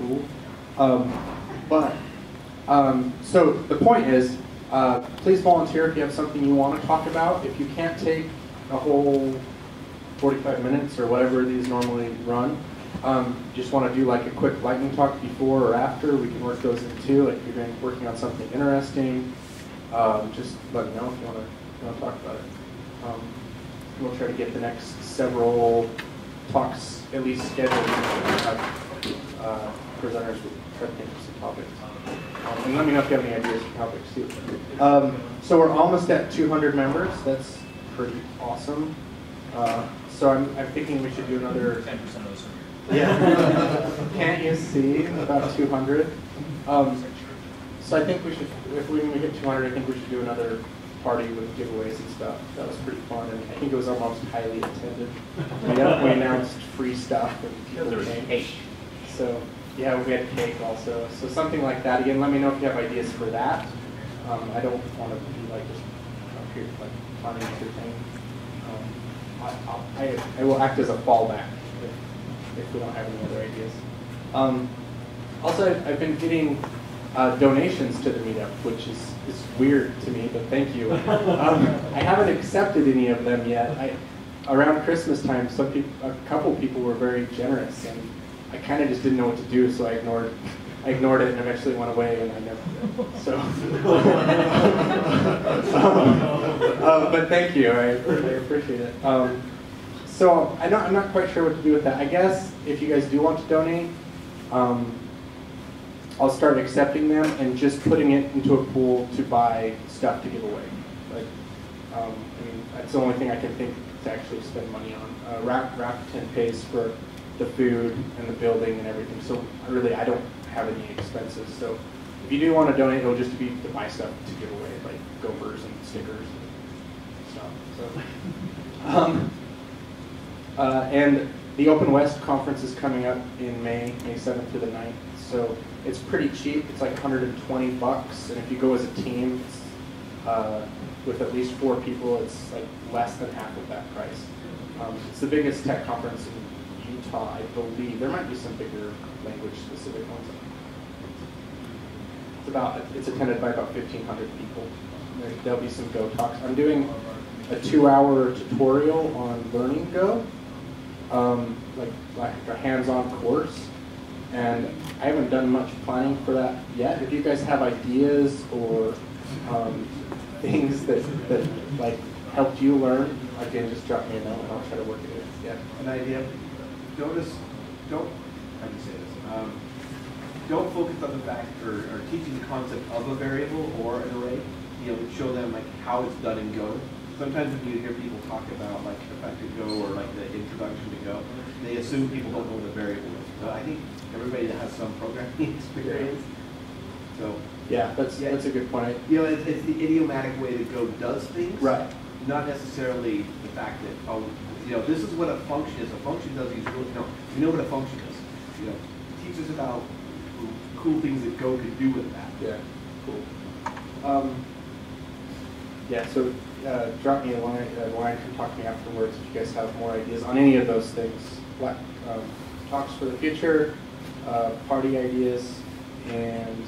cool. So the point is, please volunteer if you have something you want to talk about. If you can't take a whole 45 minutes or whatever these normally run, just want to do like a quick lightning talk before or after, we can work those in too. Like if you're working on something interesting, just let me know if you want to talk about it. We'll try to get the next several talks at least scheduled. Presenters will try to think of some topics. And let me know if you have any ideas for topics too. So we're almost at 200 members. That's pretty awesome. So I'm thinking we should do another 10% of those. Yeah. Can't you see? About 200. So I think we should, if we hit 200, I think we should do another party with giveaways and stuff. That was pretty fun, and I think it was almost highly attended. We announced free stuff and people came. So yeah, we had cake also. So something like that. Again, let me know if you have ideas for that. I don't want to be like just up here like planning everything. I will act as a fallback if we don't have any other ideas. Also, I've been getting donations to the meetup, which is weird to me, but thank you. I haven't accepted any of them yet. Around Christmas time, a couple people were very generous, and I kind of just didn't know what to do, so I ignored it and eventually went away, and I never did. So, but thank you, I appreciate it. So I'm not quite sure what to do with that. I guess if you guys do want to donate, I'll start accepting them and just putting it into a pool to buy stuff to give away. Like, I mean, that's the only thing I can think to actually spend money on. Rakuten pays for the food and the building and everything, so really I don't have any expenses. So if you do want to donate, it'll just be to buy stuff to give away, like Gophers and stickers and stuff. So, and the Open West conference is coming up in May 7th to the 9th. So it's pretty cheap. It's like $120, and if you go as a team, it's, with at least 4 people, it's like less than half of that price. It's the biggest tech conference in Utah, I believe. There might be some bigger language-specific ones. It's attended by about 1,500 people. There'll be some Go talks. I'm doing a 2-hour tutorial on learning Go, like a hands-on course. And I haven't done much planning for that yet. If you guys have ideas or things that like helped you learn, again, just drop me a note and I'll try to work it in. Yeah. An idea. Don't how do you say this? Don't focus on the fact or teaching the concept of a variable or an array. Show them like how it's done in Go. Sometimes when you hear people talk about like effective Go or like the introduction to Go, they assume people don't know what a variable is. So I think everybody that has some programming experience. So yeah, that's a good point. It's the idiomatic way that Go does things. Right. Not necessarily the fact that this is what a function is. A function does these rules. We know what a function is. Teach us about cool things that Go can do with that. Yeah. Cool. Yeah. So drop me a line and talk to me afterwards if you guys have more ideas on any of those things. Talks for the future, party ideas, and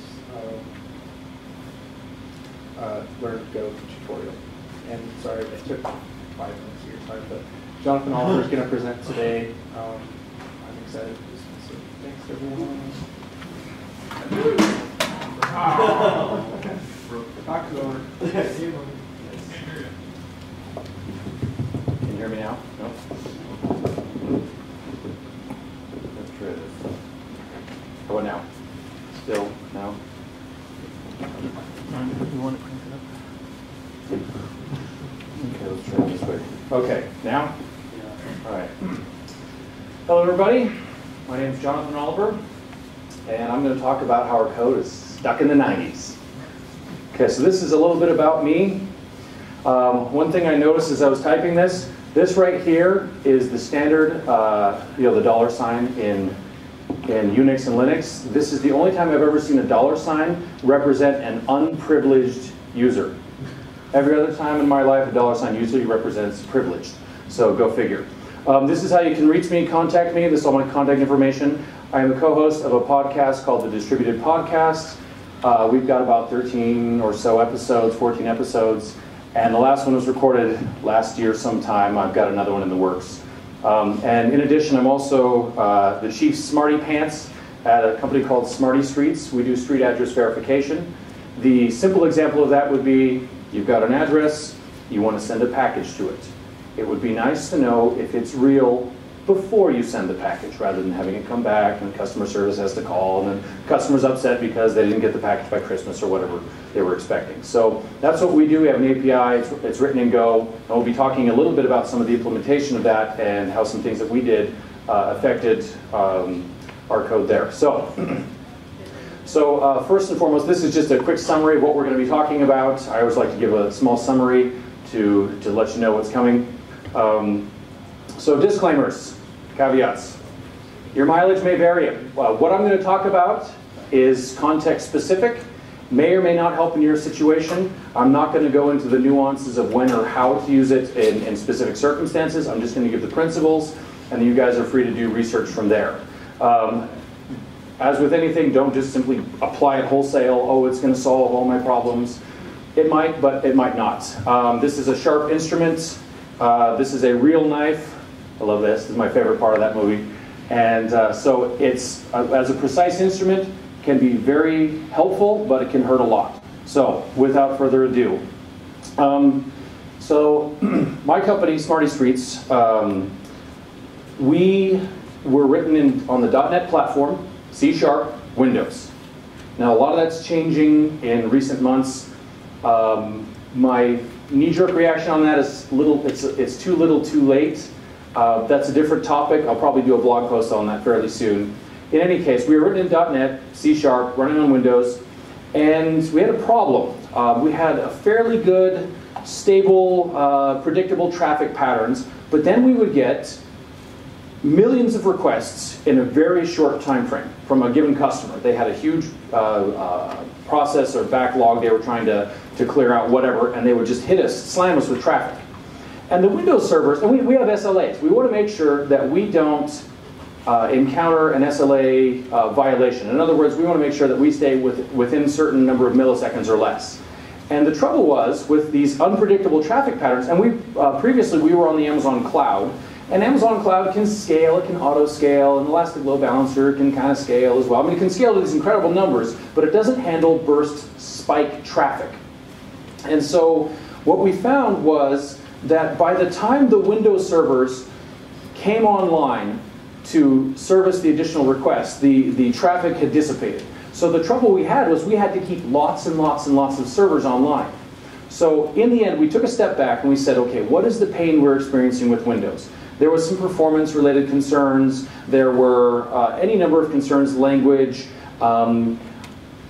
learn to Go tutorial. And sorry, it took 5 minutes of your time, but Jonathan Oliver is going to present today. I'm excited for this one, so thanks everyone. Talk to over. Can you hear me now? No? Let's try this. How about now? Still? Now? You want to crank it up? Okay, let's try it this way. Okay, now? All right. Hello, everybody. My name is Jonathan Oliver, and I'm going to talk about how our code is stuck in the 90s. Okay, so this is a little bit about me. One thing I noticed as I was typing this right here is the standard, the $sign in Unix and Linux. This is the only time I've ever seen a $sign represent an unprivileged user. Every other time in my life, a $sign usually represents privileged. So go figure. This is how you can reach me, contact me. This is all my contact information. I am a co-host of a podcast called The Distributed Podcast. We've got about 13 or so episodes, 14 episodes, and the last one was recorded last year sometime. I've got another one in the works. And in addition, I'm also the chief smarty pants at a company called Smarty Streets. We do street address verification. The simple example of that would be, you've got an address, you want to send a package to it. It would be nice to know if it's real before you send the package, rather than having it come back and customer service has to call, and then customer's upset because they didn't get the package by Christmas or whatever they were expecting. So that's what we do. We have an API, it's written in Go, and we'll be talking a little bit about some of the implementation of that and how some things that we did affected our code there. So first and foremost, this is just a quick summary of what we're going to be talking about. I always like to give a small summary to let you know what's coming. So disclaimers, caveats. Your mileage may vary. What I'm going to talk about is context specific, may or may not help in your situation. I'm not going to go into the nuances of when or how to use it in specific circumstances. I'm just going to give the principles, and then you guys are free to do research from there. As with anything, don't just simply apply it wholesale. Oh, it's going to solve all my problems. It might, but it might not. This is a sharp instrument. This is a real knife. I love this. This is my favorite part of that movie. And so it's, as a precise instrument, can be very helpful, but it can hurt a lot. So without further ado. My company, Smarty Streets, we were written on the .NET platform, C#, Windows. Now a lot of that's changing in recent months. My knee-jerk reaction on that is it's too little too late. That's a different topic. I'll probably do a blog post on that fairly soon. In any case, we were written in .NET, C#, running on Windows, and we had a problem. We had a fairly good, stable, predictable traffic patterns, but then we would get millions of requests in a very short time frame from a given customer. They had a huge process or backlog they were trying to clear out, whatever, and they would just hit us, slam us with traffic. And the Windows servers, and we have SLAs. We want to make sure that we don't encounter an SLA violation. In other words, we want to make sure that we stay within a certain number of milliseconds or less. And the trouble was with these unpredictable traffic patterns, and previously we were on the Amazon cloud, and Amazon cloud can scale, it can auto scale, and Elastic Load Balancer can kind of scale as well. I mean, it can scale to these incredible numbers, but it doesn't handle burst spike traffic. And so what we found was that by the time the Windows servers came online to service the additional requests, the traffic had dissipated. So the trouble we had was we had to keep lots and lots and lots of servers online. So in the end, we took a step back and we said, okay, what is the pain we're experiencing with Windows? There was some performance-related concerns. There were any number of concerns, language. I've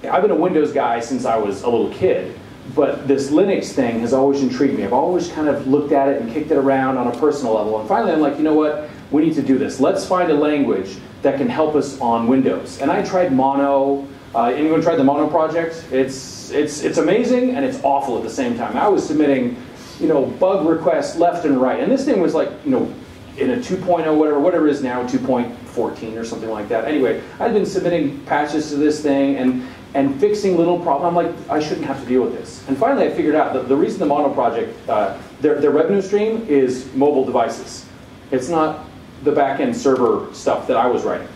been a Windows guy since I was a little kid. But this Linux thing has always intrigued me. I've always kind of looked at it and kicked it around on a personal level. And finally, I'm like, you know what? We need to do this. Let's find a language that can help us on Windows. And I tried Mono. Anyone tried the Mono project? It's amazing and it's awful at the same time. I was submitting, bug requests left and right. And this thing was like, in a 2.0, whatever it is now, 2.14 or something like that. Anyway, I'd been submitting patches to this thing and fixing little problems. I'm like, I shouldn't have to deal with this. And finally I figured out that the reason the Mono project, their revenue stream is mobile devices. It's not the back-end server stuff that I was writing.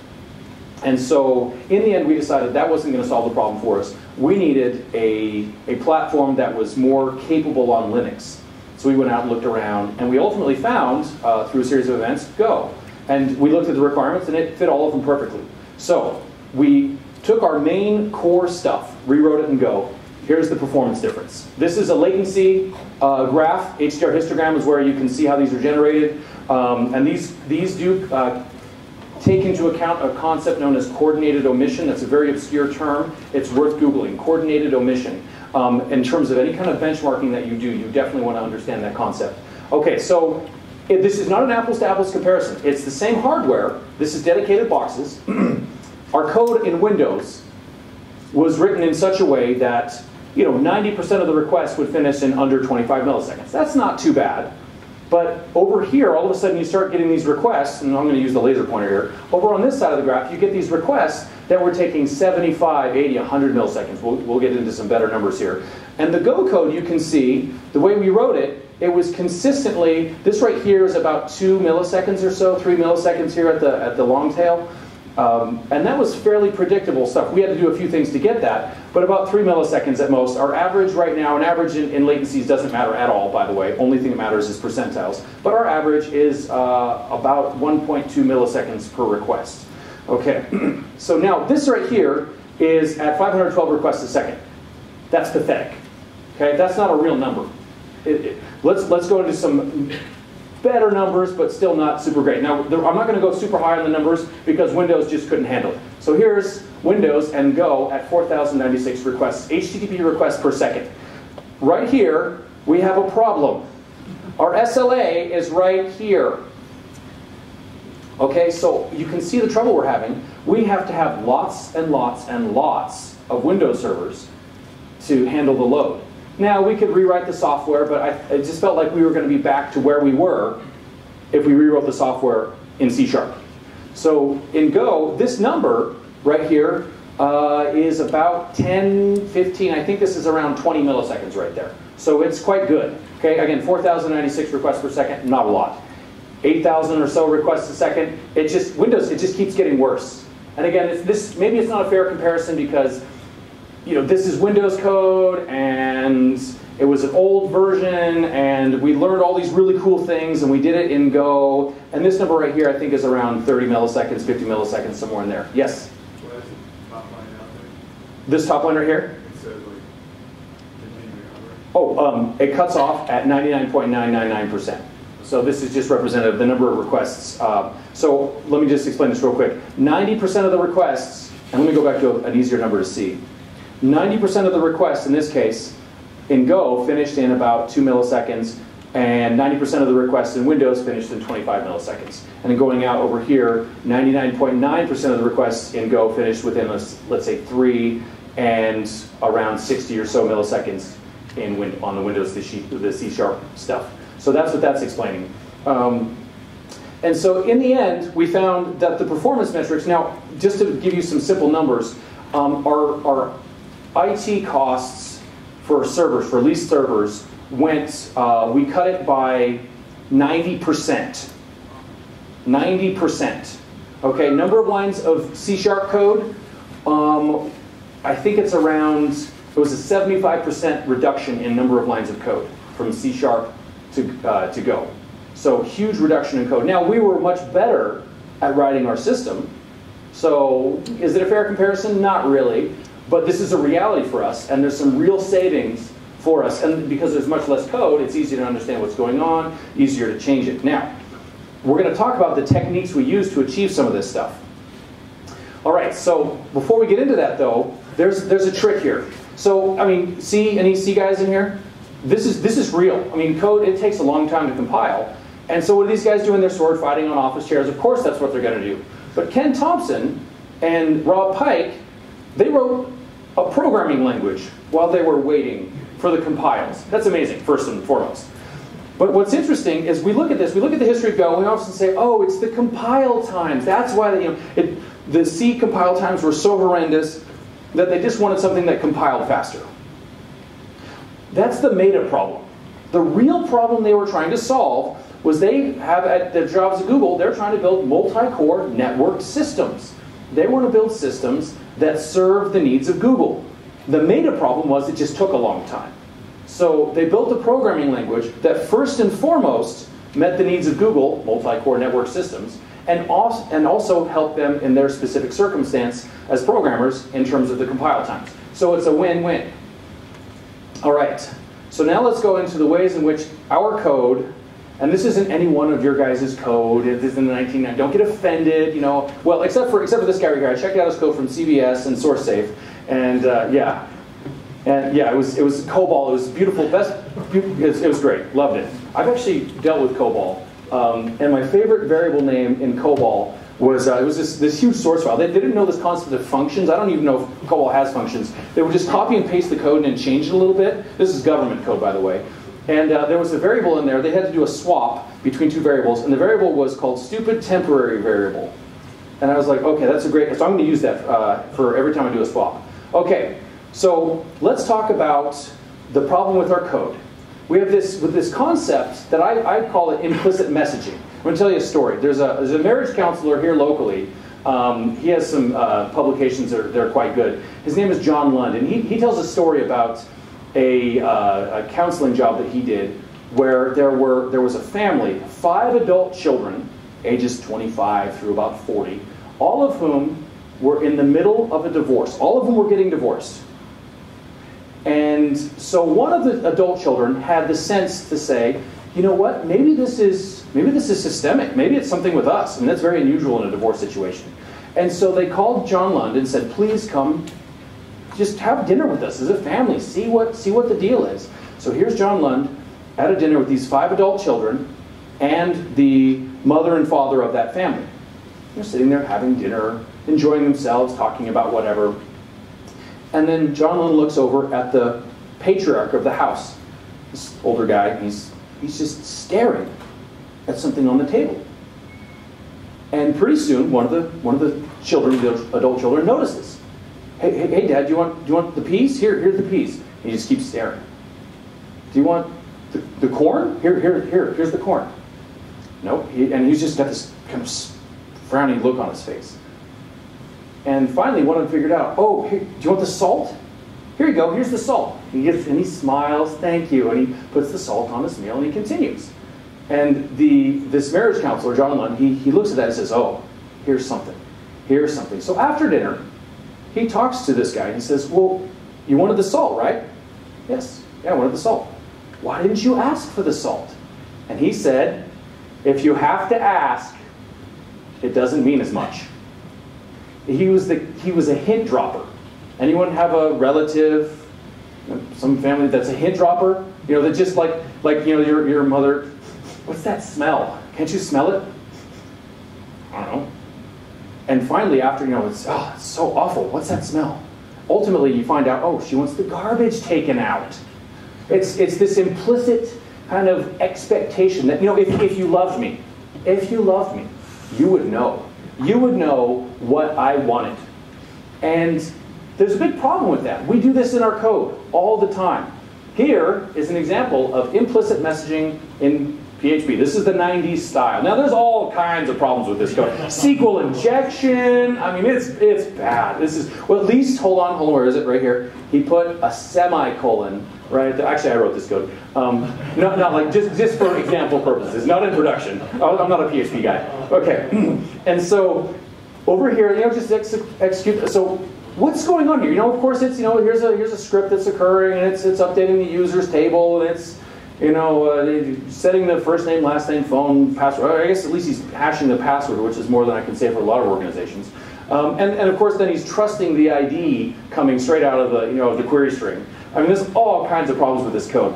And so in the end we decided that wasn't going to solve the problem for us. We needed a platform that was more capable on Linux. So we went out and looked around, and we ultimately found, through a series of events, Go. And we looked at the requirements, and it fit all of them perfectly. So we took our main core stuff, rewrote it in Go. Here's the performance difference. This is a latency graph. HDR histogram is where you can see how these are generated. And these do take into account a concept known as coordinated omission. That's a very obscure term. It's worth Googling, coordinated omission. In terms of any kind of benchmarking that you do, you definitely want to understand that concept. Okay, so this is not an apples-to-apples comparison. It's the same hardware. This is dedicated boxes. Our code in Windows was written in such a way that 90% of the requests would finish in under 25 milliseconds. That's not too bad. But over here, all of a sudden you start getting these requests, and I'm going to use the laser pointer here. Over on this side of the graph, you get these requests that were taking 75, 80, 100 milliseconds. We'll get into some better numbers here. And the Go code, you can see, the way we wrote it, it was consistently, this right here is about 2 milliseconds or so, 3 milliseconds here at the long tail. And that was fairly predictable stuff. We had to do a few things to get that, but about 3 milliseconds at most. Our average right now, an average in latencies doesn't matter at all, by the way. Only thing that matters is percentiles. But our average is about 1.2 milliseconds per request. Okay, so now this right here is at 512 requests a second. That's pathetic. Okay, that's not a real number. Let's go into some better numbers, but still not super great. Now, I'm not going to go super high on the numbers because Windows just couldn't handle it. So here's Windows and Go at 4,096 requests, HTTP requests per second. Right here, we have a problem. Our SLA is right here. Okay, so you can see the trouble we're having. We have to have lots and lots and lots of Windows servers to handle the load. Now, we could rewrite the software, but I just felt like we were going to be back to where we were if we rewrote the software in C#. So in Go, this number right here is about 10, 15, I think this is around 20 milliseconds right there. So it's quite good. Okay, again, 4,096 requests per second, not a lot. 8,000 or so requests a second. Windows, it just keeps getting worse. And again, maybe it's not a fair comparison because this is Windows code, and it was an old version, and we learned all these really cool things, and we did it in Go. And this number right here, I think, is around 30 milliseconds, 50 milliseconds, somewhere in there. Yes? What is the top line out there? This top line right here? It says, like, continuing number. Oh, it cuts off at 99.999%. So this is just representative, the number of requests. So let me just explain this real quick. 90% of the requests, and let me go back to an easier number to see. 90% of the requests, in this case, in Go, finished in about 2 milliseconds, and 90% of the requests in Windows finished in 25 milliseconds. And then going out over here, 99.9% of the requests in Go finished within, let's say, 3 and around 60 or so milliseconds on the Windows, the C# stuff. So that's what that's explaining. And so in the end, we found that the performance metrics, now, just to give you some simple numbers, our IT costs for servers, for leased servers, we cut it by 90%. 90%. Okay, number of lines of C# code, I think it's around, it was a 75% reduction in number of lines of code from C# to Go. So huge reduction in code. Now, we were much better at writing our system. So is it a fair comparison? Not really. But this is a reality for us, and there's some real savings for us. And because there's much less code, it's easier to understand what's going on, easier to change it. Now, we're going to talk about the techniques we use to achieve some of this stuff. All right, so before we get into that, though, there's a trick here. So, I mean, any C guys in here? This is real. I mean, code, it takes a long time to compile. And so what are these guys doing? They're sword fighting on office chairs. Of course, that's what they're going to do. But Ken Thompson and Rob Pike, they wrote a programming language while they were waiting for the compiles. That's amazing, first and foremost. But what's interesting is we look at this, we look at the history of Go, and we often say, oh, it's the compile times. That's why the C compile times were so horrendous that they just wanted something that compiled faster. That's the meta problem. The real problem they were trying to solve was they have, at their jobs at Google, they're trying to build multi-core networked systems. They want to build systems that serve the needs of Google. The meta problem was it just took a long time. So they built a programming language that first and foremost met the needs of Google, multi-core network systems, and also helped them in their specific circumstance as programmers in terms of the compile times. So it's a win-win. All right, so now let's go into the ways in which our code, and this isn't any one of your guys' code, it isn't the 1990s, don't get offended, well, except for this guy right here. I checked out his code from CBS and SourceSafe, and yeah, it was COBOL. It was beautiful, it was great, loved it. I've actually dealt with COBOL, and my favorite variable name in COBOL was it was this huge source file. They didn't know this concept of functions. I don't even know if COBOL has functions. They would just copy and paste the code and then change it a little bit. This is government code, by the way. And there was a variable in there. They had to do a swap between two variables, and the variable was called stupid temporary variable. And I was like, okay, that's a great, so I'm going to use that for every time I do a swap. Okay, so let's talk about the problem with our code. We have this concept that I call it implicit messaging. I'm going to tell you a story. There's a marriage counselor here locally. He has some publications that are quite good. His name is John Lund, and he tells a story about a counseling job that he did where there was a family, 5 adult children, ages 25 through about 40, all of whom were in the middle of a divorce. All of them were getting divorced. And so one of the adult children had the sense to say, you know what, maybe this is systemic. Maybe it's something with us. I mean, that's very unusual in a divorce situation. And so they called John Lund and said, please come, just have dinner with us as a family. See what the deal is. So here's John Lund at a dinner with these 5 adult children and the mother and father of that family. They're sitting there having dinner, enjoying themselves, talking about whatever. And then John Lund looks over at the patriarch of the house, this older guy. He's just staring at something on the table. And pretty soon, one of the children, the adult children, notices. Hey, Dad, do you want the peas? Here's the peas. And he just keeps staring. Do you want the corn? Here's the corn. Nope. And he's just got this kind of frowny look on his face. And finally, one of them figured out, oh, hey, do you want the salt? Here you go, here's the salt. And he smiles, thank you, and he puts the salt on his meal, and he continues. And this marriage counselor, John Lund, he looks at that and says, oh, here's something. Here's something. So after dinner, he talks to this guy and says, well, you wanted the salt, right? Yes, yeah, I wanted the salt. Why didn't you ask for the salt? And he said, if you have to ask, it doesn't mean as much. He was a hint dropper. Anyone have a relative, some family that's a hint dropper? You know, that just like you know, your mother, what's that smell? Can't you smell it? I don't know. And finally, after, you know, it's so awful. What's that smell? Ultimately, you find out, oh, she wants the garbage taken out. It's this implicit kind of expectation that, you know, if you loved me, you would know. You would know what I wanted. And there's a big problem with that. We do this in our code all the time. Here is an example of implicit messaging in PHP. This is the 90s style. Now there's all kinds of problems with this code. SQL injection, I mean, it's bad. This is, well, at least, hold on, where is it? Right here. He put a semicolon right there. Actually, I wrote this code. Not like, just for example purposes, not in production. I'm not a PHP guy. Okay, and so over here, you know, just execute. So what's going on here? You know, of course, it's, you know, here's a script that's occurring, and it's updating the users table, and it's, you know, setting the first name, last name, phone, password. I guess at least he's hashing the password, which is more than I can say for a lot of organizations. And of course, then he's trusting the ID coming straight out of the, you know, the query string. I mean, there's all kinds of problems with this code.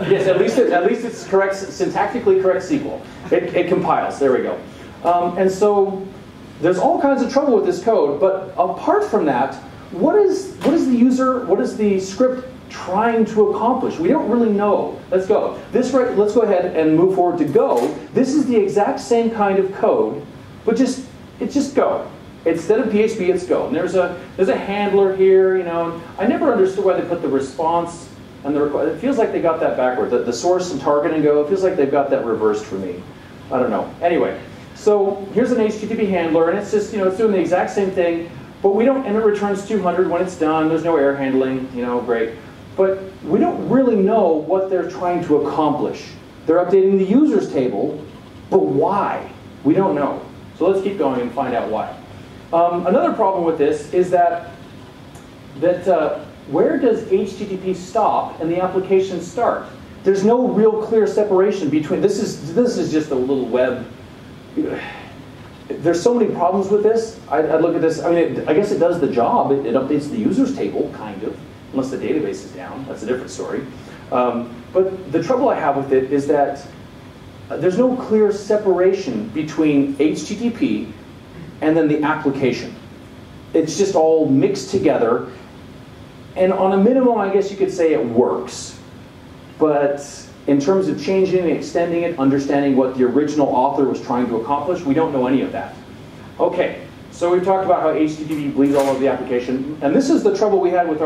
Yes, at least it's correct, syntactically correct SQL. It compiles. There we go. And so there's all kinds of trouble with this code. But apart from that, what is the script trying to accomplish? We don't really know. Let's go. Let's go ahead and move forward to Go. This is the exact same kind of code, but it's just Go. Instead of PHP, it's Go. And there's a handler here, you know. I never understood why they put the response and the request. It feels like they got that backward. The source and target and Go, it feels like they've got that reversed for me. I don't know. Anyway, so here's an HTTP handler, and it's just, you know, it's doing the exact same thing, but we don't, and it returns 200 when it's done. There's no error handling, you know, great. But we don't really know what they're trying to accomplish. They're updating the users table, but why? We don't know. So let's keep going and find out why. Another problem with this is that where does HTTP stop and the application start? There's no real clear separation between, this is just a little web. There's so many problems with this. I'd look at this, I mean, I guess it does the job. It updates the users table, kind of, unless the database is down. That's a different story. But the trouble I have with it is that there's no clear separation between HTTP and then the application. It's just all mixed together. And on a minimum, I guess you could say it works. but in terms of changing and extending it, understanding what the original author was trying to accomplish, we don't know any of that. Okay, so we've talked about how HTTP bleeds all over the application, and this is the trouble we had in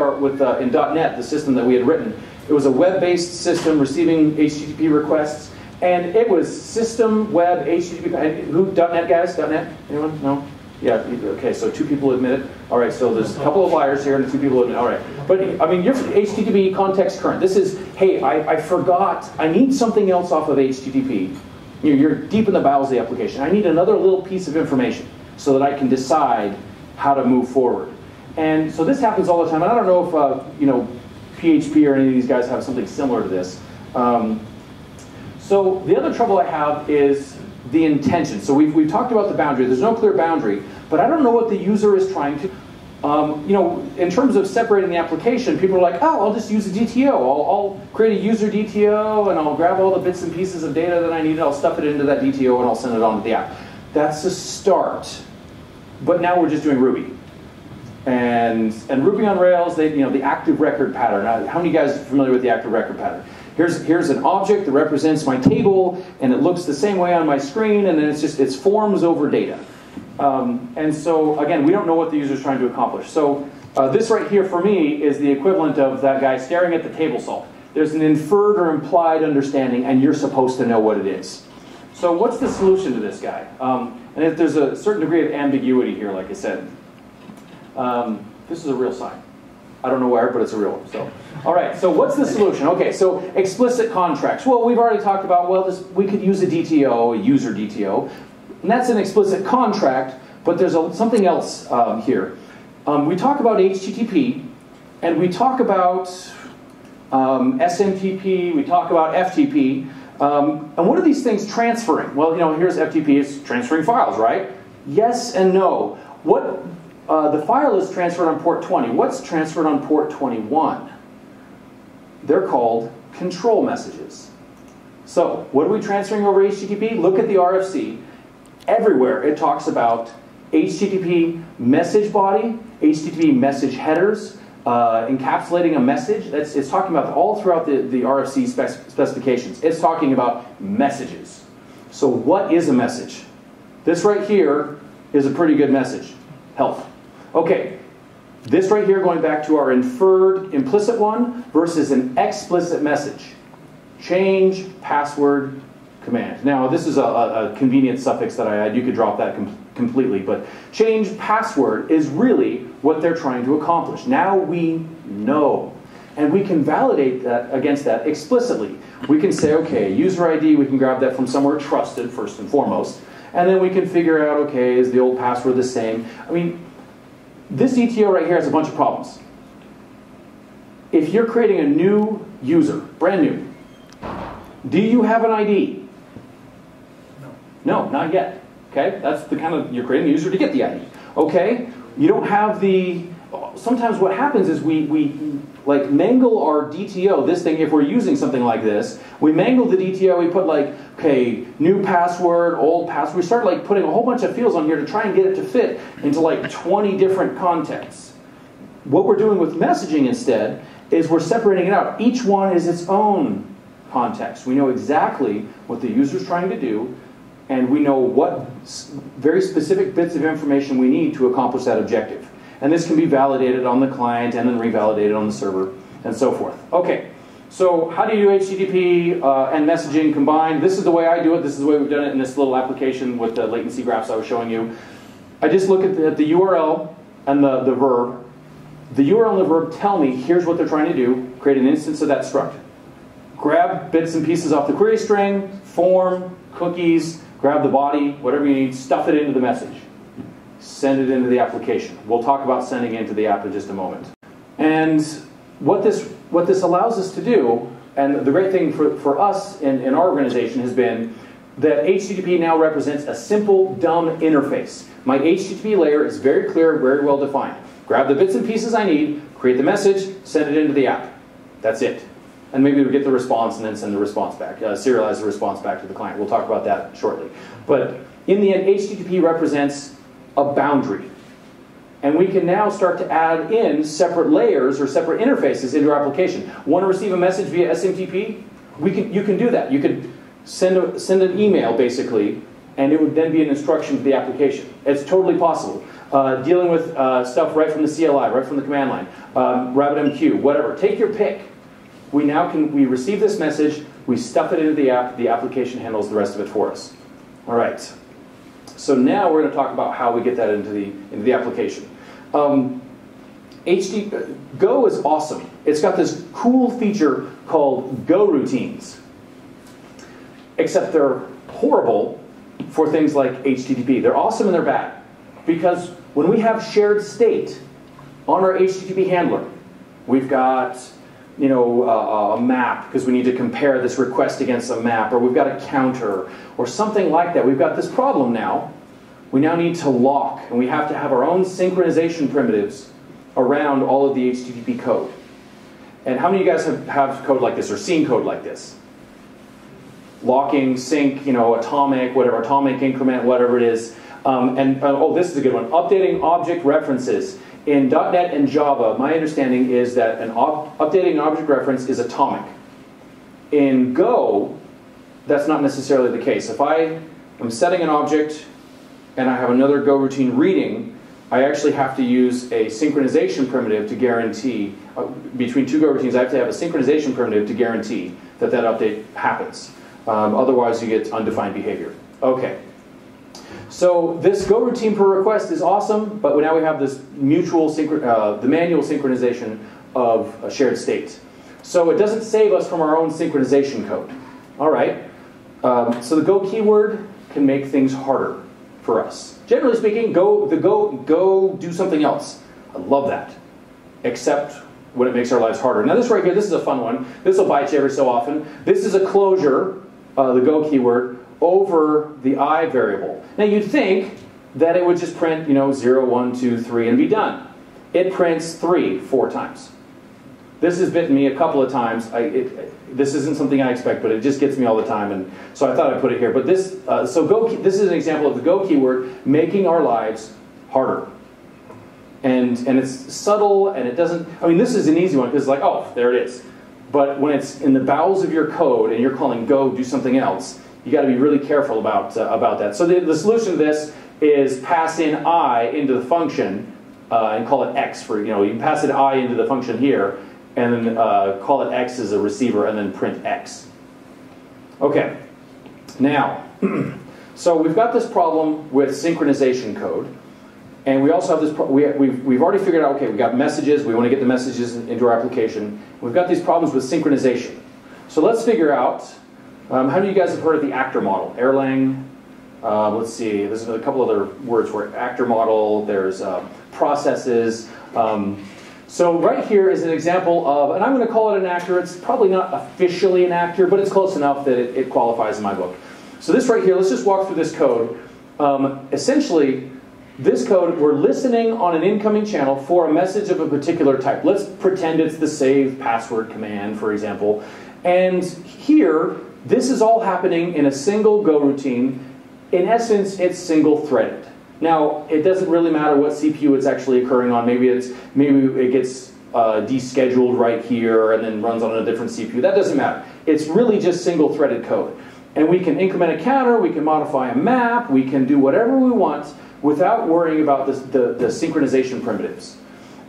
.NET, the system that we had written. It was a web-based system receiving HTTP requests, and it was system, web, HTTP. Who, .NET guys? .NET? Anyone? No? Yeah, okay, so 2 people admit it. All right, so there's a couple of liars here and 2 people admit it. All right. But, I mean, you're HTTP context current. This is, hey, I forgot, I need something else off of HTTP. You're deep in the bowels of the application. I need another little piece of information so that I can decide how to move forward. And so this happens all the time. And I don't know if, PHP or any of these guys have something similar to this. So the other trouble I have is the intention. So we've talked about the boundary. There's no clear boundary, but I don't know what the user is trying to. In terms of separating the application, people are like, oh, I'll just use a DTO. I'll create a user DTO, and I'll grab all the bits and pieces of data that I need, and I'll stuff it into that DTO, and I'll send it on to the app. That's a start. But now we're just doing Ruby. And Ruby on Rails, the active record pattern. Now, how many of you guys are familiar with the active record pattern? Here's an object that represents my table, and it looks the same way on my screen, and then it's forms over data. And so, again, we don't know what the user is trying to accomplish. So this right here, for me, is the equivalent of that guy staring at the table salt. There's an inferred or implied understanding, and you're supposed to know what it is. So what's the solution to this guy? And there's a certain degree of ambiguity here, like I said. This is a real sign. I don't know where, but it's a real one. So, all right, so what's the solution? Okay, so explicit contracts. Well, we've already talked about, we could use a DTO, a user DTO. And that's an explicit contract, but there's something else here. We talk about HTTP, and we talk about SMTP, we talk about FTP. And what are these things transferring? Well, here's FTP, it's transferring files, right? Yes and no. The file is transferred on port 20. What's transferred on port 21? They're called control messages. So, what are we transferring over HTTP? Look at the RFC. Everywhere it talks about HTTP message body, HTTP message headers, encapsulating a message. It's talking about all throughout the RFC specifications. It's talking about messages. So what is a message? This right here is a pretty good message. Health. Okay, this right here going back to our inferred implicit one versus an explicit message. Change password command. Now this is a convenient suffix that I had. You could drop that completely, but change password is really what they're trying to accomplish. Now we know, and we can validate that against that explicitly. We can say, okay, user ID, we can grab that from somewhere trusted first and foremost, and then we can figure out, okay, is the old password the same? I mean, this ETO right here has a bunch of problems. If you're creating a new user, brand new, do you have an ID? No, not yet. Okay, that's the kind of, you're creating a user to get the ID. Okay, you don't have sometimes what happens is we like mangle our DTO, this thing, if we're using something like this, we mangle the DTO, we put like, okay, new password, old password, we start like putting a whole bunch of fields on here to try and get it to fit into like 20 different contexts. What we're doing with messaging instead is we're separating it out. Each one is its own context. We know exactly what the user's trying to do, and we know what very specific bits of information we need to accomplish that objective. And this can be validated on the client and then revalidated on the server and so forth. Okay, so how do you do HTTP and messaging combined? This is the way I do it. This is the way we've done it in this little application with the latency graphs I was showing you. I just look at the URL and the verb. The URL and the verb tell me, here's what they're trying to do, create an instance of that struct. Grab bits and pieces off the query string, form, cookies, grab the body, whatever you need, stuff it into the message. Send it into the application. We'll talk about sending it into the app in just a moment. And what this allows us to do, and the great thing for us in our organization has been that HTTP now represents a simple, dumb interface. My HTTP layer is very clear, very well defined. Grab the bits and pieces I need, create the message, send it into the app. That's it. And maybe we'll get the response and then send the response back, serialize the response back to the client. We'll talk about that shortly. But in the end, HTTP represents a boundary. And we can now start to add in separate layers or separate interfaces into our application. Want to receive a message via SMTP? You can do that. You could send an email, basically, and it would then be an instruction to the application. It's totally possible. Dealing with stuff right from the CLI, right from the command line, RabbitMQ, whatever. Take your pick. We receive this message, we stuff it into the app, the application handles the rest of it for us. All right. So now we're going to talk about how we get that into the application. Go is awesome. It's got this cool feature called Go routines. Except they're horrible for things like HTTP. They're awesome and they're bad. Because when we have shared state on our HTTP handler, we've got a map because we need to compare this request against a map, or we've got a counter, or something like that. We've got this problem now. We now need to lock, and we have to have our own synchronization primitives around all of the HTTP code. And how many of you guys have code like this, or seen code like this? Locking, sync, atomic, whatever, atomic increment, whatever it is. Oh, this is a good one. Updating object references. In .NET and Java, my understanding is that updating an object reference is atomic. In Go, that's not necessarily the case. If I am setting an object and I have another Go routine reading, I actually have to use a synchronization primitive to guarantee, between two Go routines, I have to have a synchronization primitive to guarantee that that update happens. Otherwise, you get undefined behavior. Okay. So this Go routine per request is awesome, but now we have this the manual synchronization of a shared state. So it doesn't save us from our own synchronization code. All right. So the Go keyword can make things harder for us. Generally speaking, go do something else. I love that. Except when it makes our lives harder. Now this right here, this is a fun one. This will bite you every so often. This is a closure, the Go keyword, over the I variable. Now you'd think that it would just print 0, 1, 2, 3 and be done. It prints 3 4 times. This has bitten me a couple of times. This isn't something I expect, but it just gets me all the time, and so I thought I'd put it here. But this is an example of the Go keyword making our lives harder. And it's subtle, and it doesn't, this is an easy one, because it's like, oh, there it is. But when it's in the bowels of your code, and you're calling Go do something else, you got to be really careful about that. So the solution to this is pass in I into the function, and call it X for, you can pass it I into the function here, and then call it X as a receiver, and then print X. Okay, now, so we've got this problem with synchronization code. And we also have this, we've already figured out, okay, we've got messages, we want to get the messages into our application. We've got these problems with synchronization. So let's figure out, how many of you guys have heard of the actor model? Erlang, let's see, there's a couple other words for it. Actor model, there's processes. So right here is an example of, and I'm going to call it an actor. It's probably not officially an actor, but it's close enough that it qualifies in my book. So this right here, let's just walk through this code. Essentially, this code, we're listening on an incoming channel for a message of a particular type. Let's pretend it's the save password command, for example. And here, this is all happening in a single Go routine. In essence, it's single-threaded. Now, it doesn't really matter what CPU it's actually occurring on. Maybe it gets descheduled right here and then runs on a different CPU. That doesn't matter. It's really just single-threaded code. And we can increment a counter, we can modify a map, we can do whatever we want without worrying about the synchronization primitives.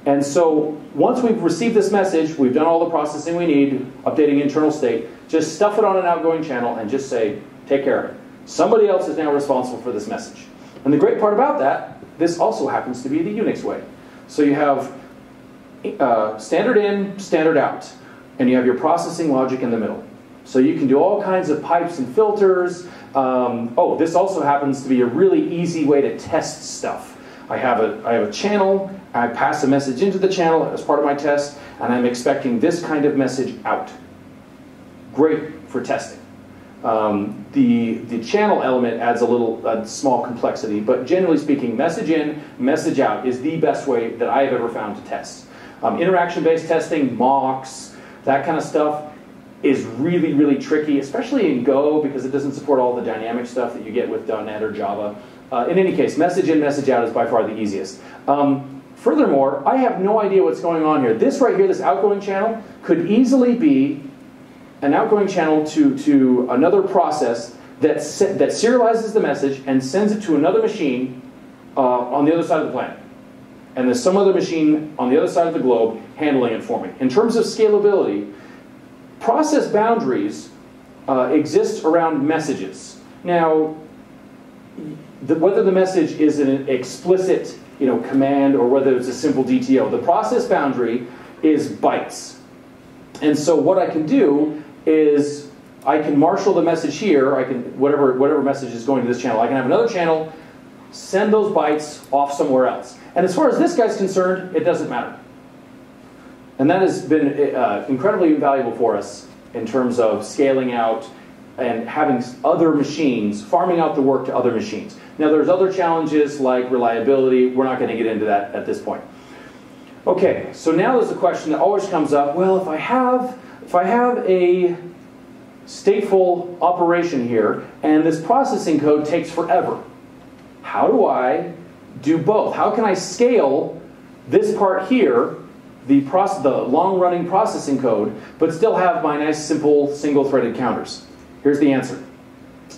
And so once we've received this message, we've done all the processing we need, updating internal state, just stuff it on an outgoing channel and just say, take care of it. Somebody else is now responsible for this message. And the great part about that, this also happens to be the Unix way. So you have standard in, standard out, and you have your processing logic in the middle. So you can do all kinds of pipes and filters. Oh, this also happens to be a really easy way to test stuff. I have a channel, I pass a message into the channel as part of my test, and I'm expecting this kind of message out. Great for testing. The channel element adds a small complexity, but generally speaking, message in, message out is the best way that I have ever found to test. Interaction-based testing, mocks, that kind of stuff is really, really tricky, especially in Go, because it doesn't support all the dynamic stuff that you get with .NET or Java. In any case, message in, message out is by far the easiest. Furthermore, I have no idea what's going on here. This right here, this outgoing channel, could easily be an outgoing channel to another process that serializes the message and sends it to another machine on the other side of the planet. And there's some other machine on the other side of the globe handling it for me. In terms of scalability, process boundaries exist around messages. Now, whether the message is an explicit command or whether it's a simple DTO, the process boundary is bytes. And so what I can do is I can marshal the message here, I can whatever message is going to this channel, I can have another channel send those bytes off somewhere else. And as far as this guy's concerned, it doesn't matter. And that has been incredibly valuable for us in terms of scaling out and having other machines, farming out the work to other machines. Now there's other challenges like reliability. We're not going to get into that at this point. Okay, so now there's a question that always comes up. Well, if I have a stateful operation here and this processing code takes forever, how do I do both? How can I scale this part here, the long-running processing code, but still have my nice, simple, single-threaded counters? Here's the answer.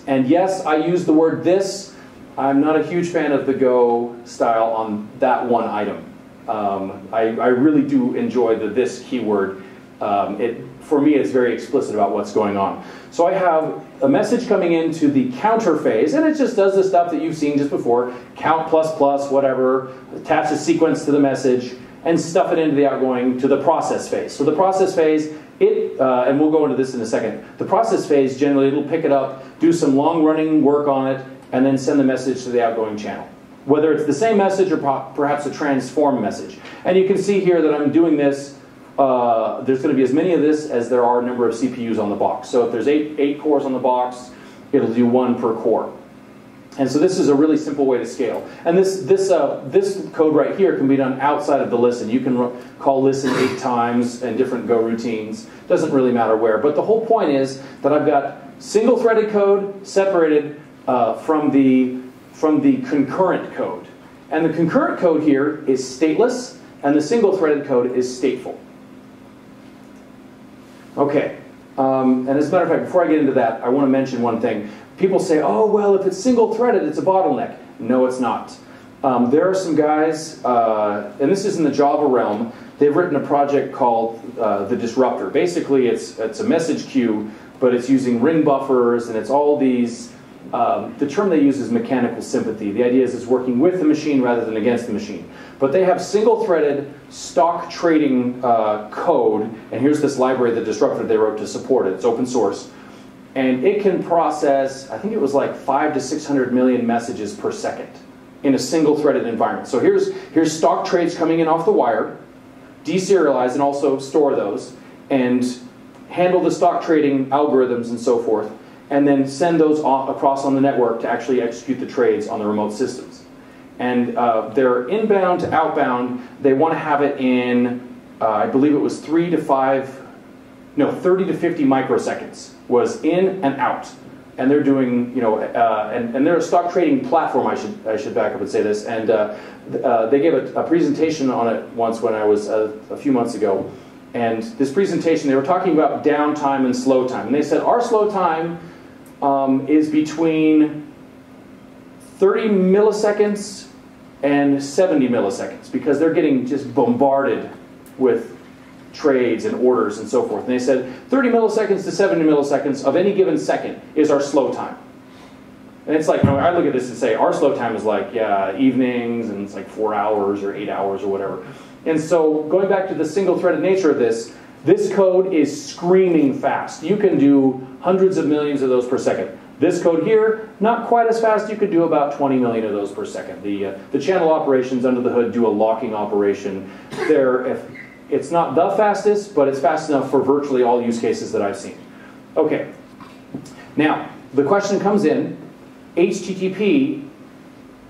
And yes, I use the word this. I'm not a huge fan of the Go style on that one item. I really do enjoy the this keyword. For me, it's very explicit about what's going on. So I have a message coming into the counter phase, and it just does the stuff that you've seen just before. Count plus plus, whatever, attach a sequence to the message, and stuff it into the outgoing to the process phase. So the process phase, and we'll go into this in a second. The process phase, generally, it'll pick it up, do some long-running work on it, and then send the message to the outgoing channel. Whether it's the same message or perhaps a transform message. And you can see here that I'm doing this. There's going to be as many of this as there are number of CPUs on the box. So if there's eight cores on the box, it'll do 1 per core. And so this is a really simple way to scale. And this code right here can be done outside of the listen. You can call listen 8 times in different Go routines. Doesn't really matter where. But the whole point is that I've got single-threaded code separated from the concurrent code. And the concurrent code here is stateless, and the single-threaded code is stateful. Okay, and as a matter of fact, before I get into that, I want to mention one thing. People say, oh, well, if it's single-threaded, it's a bottleneck. No, it's not. There are some guys, and this is in the Java realm, they've written a project called the Disruptor. Basically, it's a message queue, but it's using ring buffers, and it's all these, the term they use is mechanical sympathy. The idea is it's working with the machine rather than against the machine. But they have single-threaded stock trading code, and here's this library, the Disruptor, they wrote to support it. It's open source. And it can process, I think it was like 500 to 600 million messages per second in a single-threaded environment. So here's stock trades coming in off the wire, deserialize and also store those, and handle the stock trading algorithms and so forth, and then send those across on the network to actually execute the trades on the remote systems. And they're inbound to outbound. They want to have it in, I believe it was 30 to 50 microseconds was in and out. And they're doing, and they're a stock trading platform, I should back up and say this. And they gave a presentation on it once when I was a few months ago. And this presentation, they were talking about downtime and slow time. And they said our slow time is between 30 milliseconds and 70 milliseconds because they're getting just bombarded with trades and orders and so forth. And they said 30 milliseconds to 70 milliseconds of any given second is our slow time. And it's like, I look at this and say, our slow time is like, yeah, evenings, and it's like 4 hours or 8 hours or whatever. And so going back to the single-threaded nature of this code is screaming fast. You can do hundreds of millions of those per second. This code here, not quite as fast. You could do about 20 million of those per second. The channel operations under the hood do a locking operation. It's not the fastest, but it's fast enough for virtually all use cases that I've seen. Okay, now the question comes in, HTTP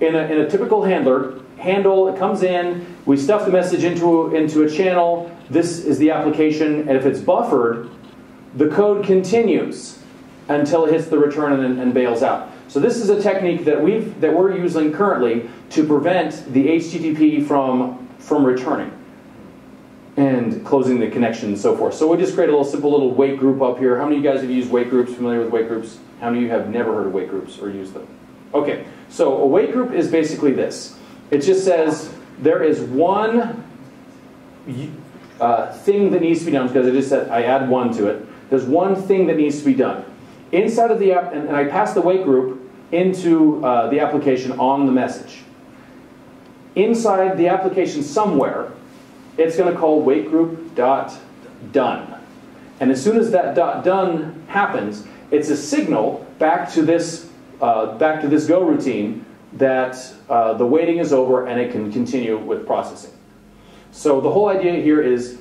in a typical handle, it comes in, we stuff the message into a channel, this is the application, and if it's buffered, the code continues until it hits the return and bails out. So this is a technique that we're using currently to prevent the HTTP from from returning and closing the connection and so forth. So we just create a simple little wait group up here. How many of you guys have used wait groups, familiar with wait groups? How many of you have never heard of wait groups or used them? Okay, so a wait group is basically this. It just says there is one thing that needs to be done, because I just said I add one to it. There's one thing that needs to be done. Inside of the app, and I pass the wait group into the application on the message. Inside the application somewhere, it's going to call waitgroup.done. And as soon as that .done happens, it's a signal back to this Go routine that the waiting is over and it can continue with processing. So the whole idea here is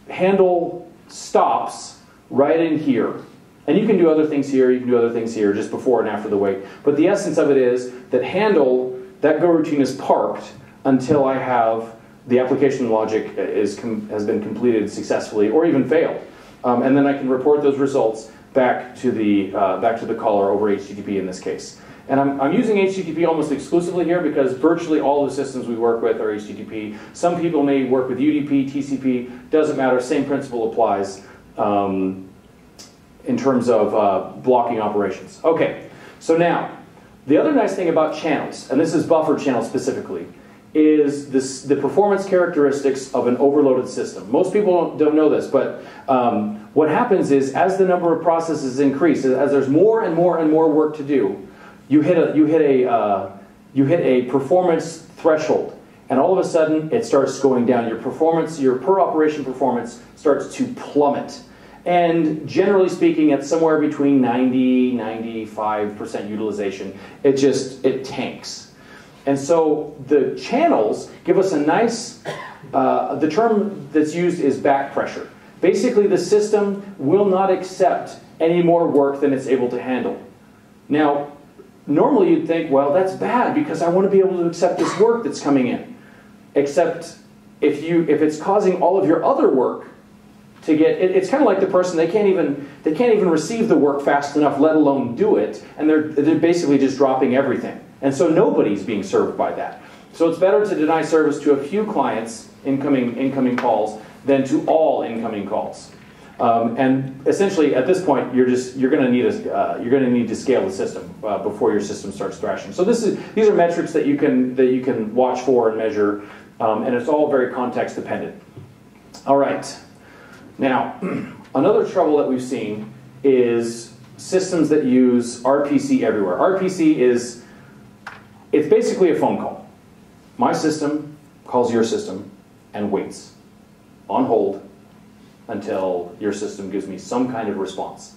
handle stops right in here. And you can do other things here, you can do other things here, just before and after the wait. But the essence of it is that that Go routine is parked until I have the application logic has been completed successfully, or even failed. And then I can report those results back to the caller over HTTP in this case. And I'm using HTTP almost exclusively here because virtually all the systems we work with are HTTP. Some people may work with UDP, TCP, doesn't matter, same principle applies in terms of blocking operations. Okay, so now, the other nice thing about channels, and this is buffer channels specifically, is the performance characteristics of an overloaded system. Most people don't know this, but what happens is as the number of processes increase, as there's more and more and more work to do, you hit a performance threshold, and all of a sudden it starts going down. Your per operation performance starts to plummet. And generally speaking, it's somewhere between 90–95% utilization. It tanks. And so the channels give us a nice, the term that's used is back pressure. Basically, the system will not accept any more work than it's able to handle. Now, normally you'd think, well, that's bad because I want to be able to accept this work that's coming in. Except if it's causing all of your other work to get, it's kind of like the person, they can't even receive the work fast enough, let alone do it, and they're basically just dropping everything. And so nobody's being served by that. So it's better to deny service to a few clients, incoming calls, than to all incoming calls. And essentially, at this point, you're going to need to scale the system before your system starts thrashing. So these are metrics that you can watch for and measure, and it's all very context dependent. All right. Now, another trouble that we've seen is systems that use RPC everywhere. RPC it's basically a phone call. My system calls your system and waits on hold until your system gives me some kind of response.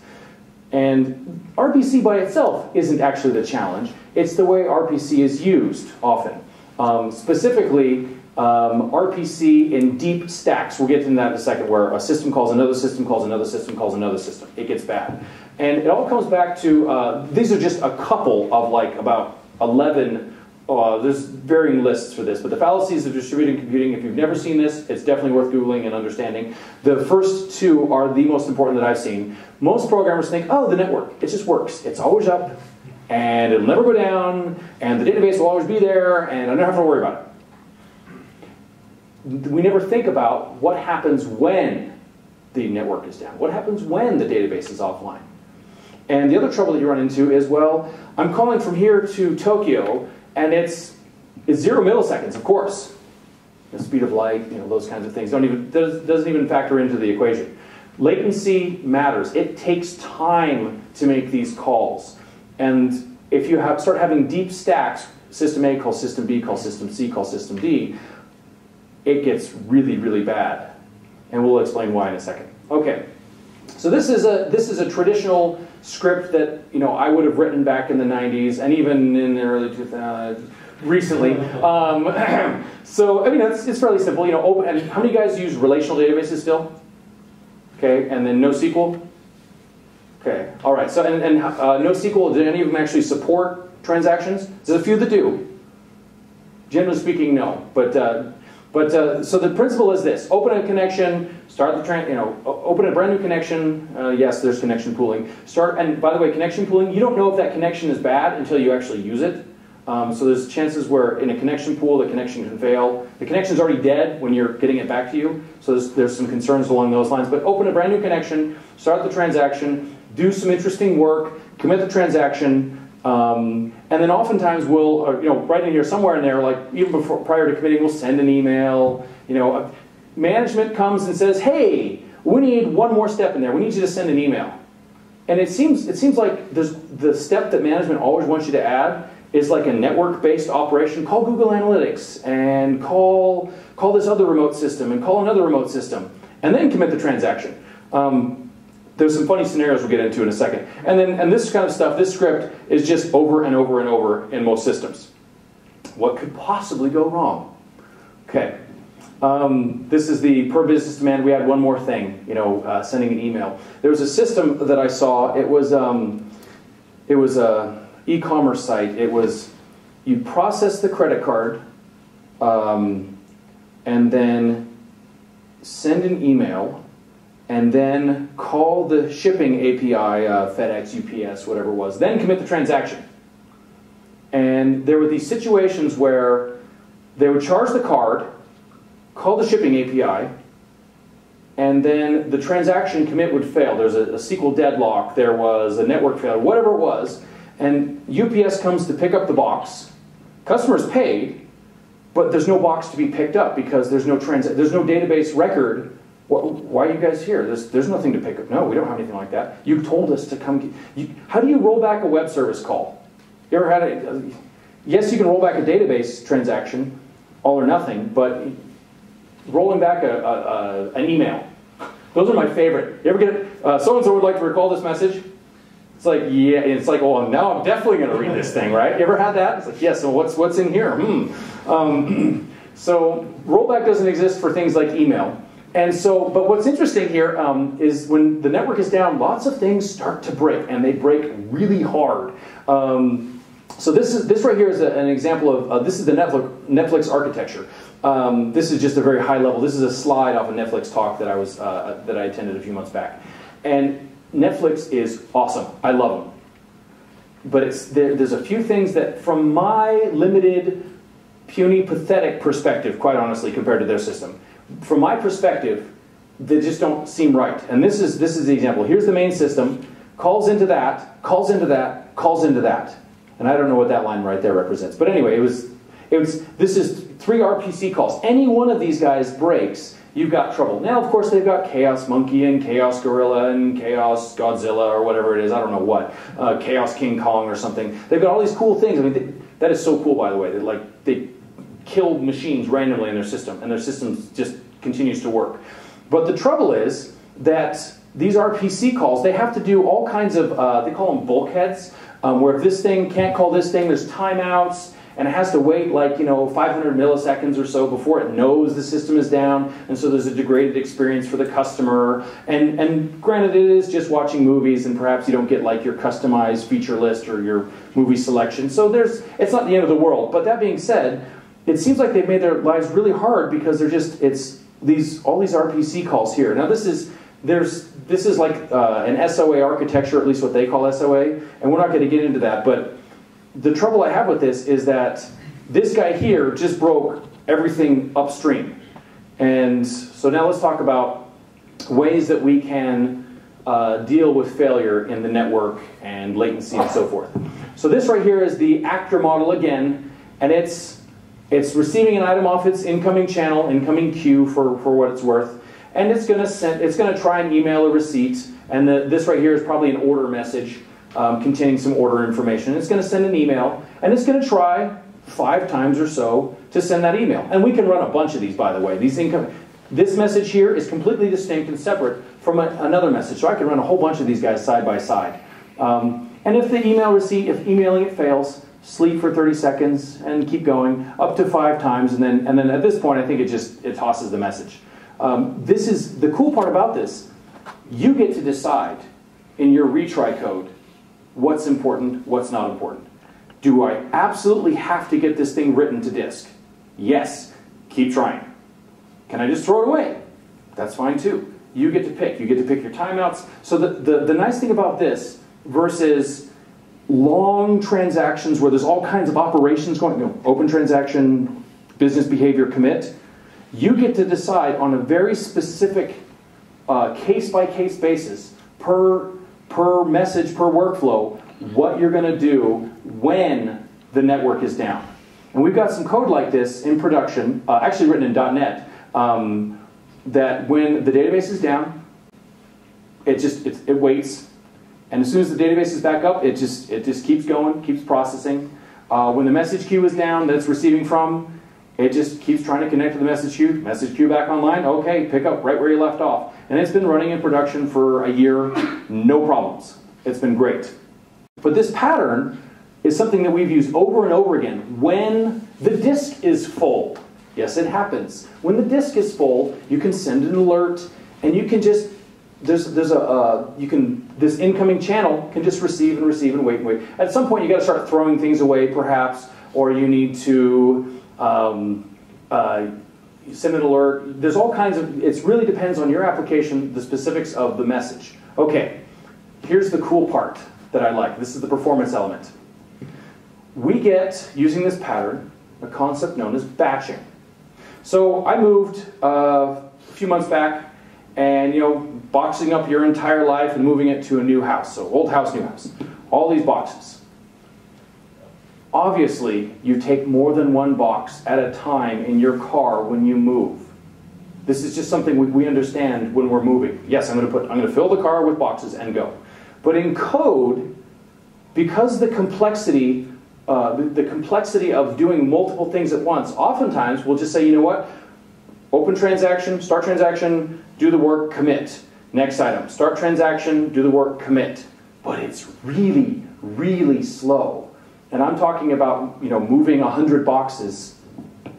And RPC by itself isn't actually the challenge. It's the way RPC is used often. Specifically, RPC in deep stacks. We'll get into that in a second, where a system calls another system, calls another system, calls another system. It gets bad. And it all comes back to, these are just a couple of like about 11, there's varying lists for this, but the fallacies of distributed computing, if you've never seen this, it's definitely worth Googling and understanding. The first two are the most important that I've seen. Most programmers think, oh, the network, it just works. It's always up, and it'll never go down, and the database will always be there, and I don't have to worry about it. We never think about what happens when the network is down. What happens when the database is offline? And the other trouble that you run into is, well, I'm calling from here to Tokyo, and it's 0 milliseconds, of course. The speed of light, those kinds of things doesn't even factor into the equation. Latency matters. It takes time to make these calls. And if you start having deep stacks, system A calls system B, calls system C, calls system D, it gets really, really bad. And we'll explain why in a second. Okay. So this is a traditional script that I would have written back in the 90s and even in the early 2000s, recently. So I mean it's fairly simple. Open. And how many guys use relational databases still? Okay, and then NoSQL. Okay, all right. So and NoSQL. Did any of them actually support transactions? There's a few that do. Generally speaking, no. But so the principle is this: open a connection, start the open a brand new connection. Yes, there's connection pooling. And by the way, connection pooling, you don't know if that connection is bad until you actually use it. So there's chances where in a connection pool, the connection can fail. The connection's already dead when you're getting it back to you. So there's some concerns along those lines. But open a brand new connection, start the transaction, do some interesting work, commit the transaction, and then oftentimes we'll, right in here, somewhere in there, like even prior to committing, we'll send an email. Management comes and says, hey, we need one more step in there. We need you to send an email. And it seems like the step that management always wants you to add is like a network-based operation. Call Google Analytics and call this other remote system and call another remote system, and then commit the transaction. There's some funny scenarios we'll get into in a second. And this kind of stuff, this script is just over and over and over in most systems. What could possibly go wrong? Okay. This is the per business demand. We had one more thing, sending an email. There was a system that I saw. It was a e-commerce site. It was, you'd process the credit card and then send an email and then call the shipping API, FedEx, UPS, whatever it was, then commit the transaction. And there were these situations where they would charge the card, call the shipping API, and then the transaction commit would fail. There's a SQL deadlock, there was a network failure, whatever it was, and UPS comes to pick up the box. Customers paid, but there's no box to be picked up because there's no database record. Why are you guys here? There's nothing to pick up. No, we don't have anything like that. You told us to come. How do you roll back a web service call? You ever had a... Yes, you can roll back a database transaction, all or nothing, but rolling back an email. Those are my favorite. You ever get, so-and-so would like to recall this message? It's like, yeah, it's like, oh, now I'm definitely going to read this thing, right? You ever had that? It's like, yeah, so what's in here? So rollback doesn't exist for things like email. And so, but what's interesting here is when the network is down, lots of things start to break, and they break really hard. So this right here is an example of, this is the Netflix architecture. This is just a very high level. This is a slide off a Netflix talk that I attended a few months back. And Netflix is awesome. I love them. But there's a few things that, from my limited, puny, pathetic perspective, quite honestly, compared to their system, from my perspective, they just don't seem right. And this is the example. Here's the main system, calls into that, calls into that, calls into that. And I don't know what that line right there represents. But anyway, this is 3 RPC calls. Any one of these guys breaks, you've got trouble. Now, of course, they've got Chaos Monkey and Chaos Gorilla and Chaos Godzilla or whatever it is. I don't know what. Chaos King Kong or something. They've got all these cool things. I mean, that is so cool, by the way. They kill machines randomly in their system, and their system just continues to work. But the trouble is that these RPC calls, they have to do all kinds of, they call them bulkheads, where if this thing can't call this thing, there's timeouts, and it has to wait 500 milliseconds or so before it knows the system is down, and so there's a degraded experience for the customer. And granted, it is just watching movies, and perhaps you don't get your customized feature list or your movie selection. So it's not the end of the world. But that being said, it seems like they've made their lives really hard because they're just all these RPC calls here. Now this is like an SOA architecture, at least what they call SOA, and we're not going to get into that. But the trouble I have with this is that this guy here just broke everything upstream. And so now let's talk about ways that we can deal with failure in the network and latency and so forth. So this right here is the actor model again, and it's receiving an item off its incoming channel, incoming queue for what it's worth, and it's going to try and email a receipt, and this right here is probably an order message containing some order information. It's going to send an email, and it's going to try 5 times or so to send that email. And we can run a bunch of these, by the way. This message here is completely distinct and separate from another message, so I can run a whole bunch of these guys side by side. And if the email receipt, if emailing it fails, sleep for 30 seconds and keep going up to 5 times, and then at this point I think it tosses the message. This is the cool part about this. You get to decide in your retry code what's important, what's not important. Do I absolutely have to get this thing written to disk? Yes. Keep trying. Can I just throw it away? That's fine too. You get to pick. You get to pick your timeouts. So the nice thing about this versus long transactions where there's all kinds of operations going, open transaction, business behavior commit, you get to decide on a very specific case-by-case basis per message, per workflow, what you're going to do when the network is down. And we've got some code like this in production, actually written in .NET, that when the database is down, it waits, and as soon as the database is back up, it just keeps going, keeps processing. When the message queue is down that it's receiving from, it just keeps trying to connect to the message queue back online, okay, pick up right where you left off. And it's been running in production for a year, no problems. It's been great. But this pattern is something that we've used over and over again. When the disk is full, yes, it happens. When the disk is full, you can send an alert, and you can just, this incoming channel can just receive and receive and wait and wait. At some point, you got to start throwing things away, perhaps, or you need to send an alert. There's all kinds of, it really depends on your application, the specifics of the message. Okay, here's the cool part that I like. This is the performance element. We get, using this pattern, a concept known as batching. So I moved a few months back, and boxing up your entire life and moving it to a new house. So old house, new house. All these boxes. Obviously, you take more than one box at a time in your car when you move. This is just something we understand when we're moving. Yes, I'm going to fill the car with boxes and go. But in code, because the complexity of doing multiple things at once, oftentimes we'll just say, you know what? Open transaction, start transaction, do the work, commit. Next item, start transaction, do the work, commit. But it's really, really slow. And I'm talking about, moving 100 boxes,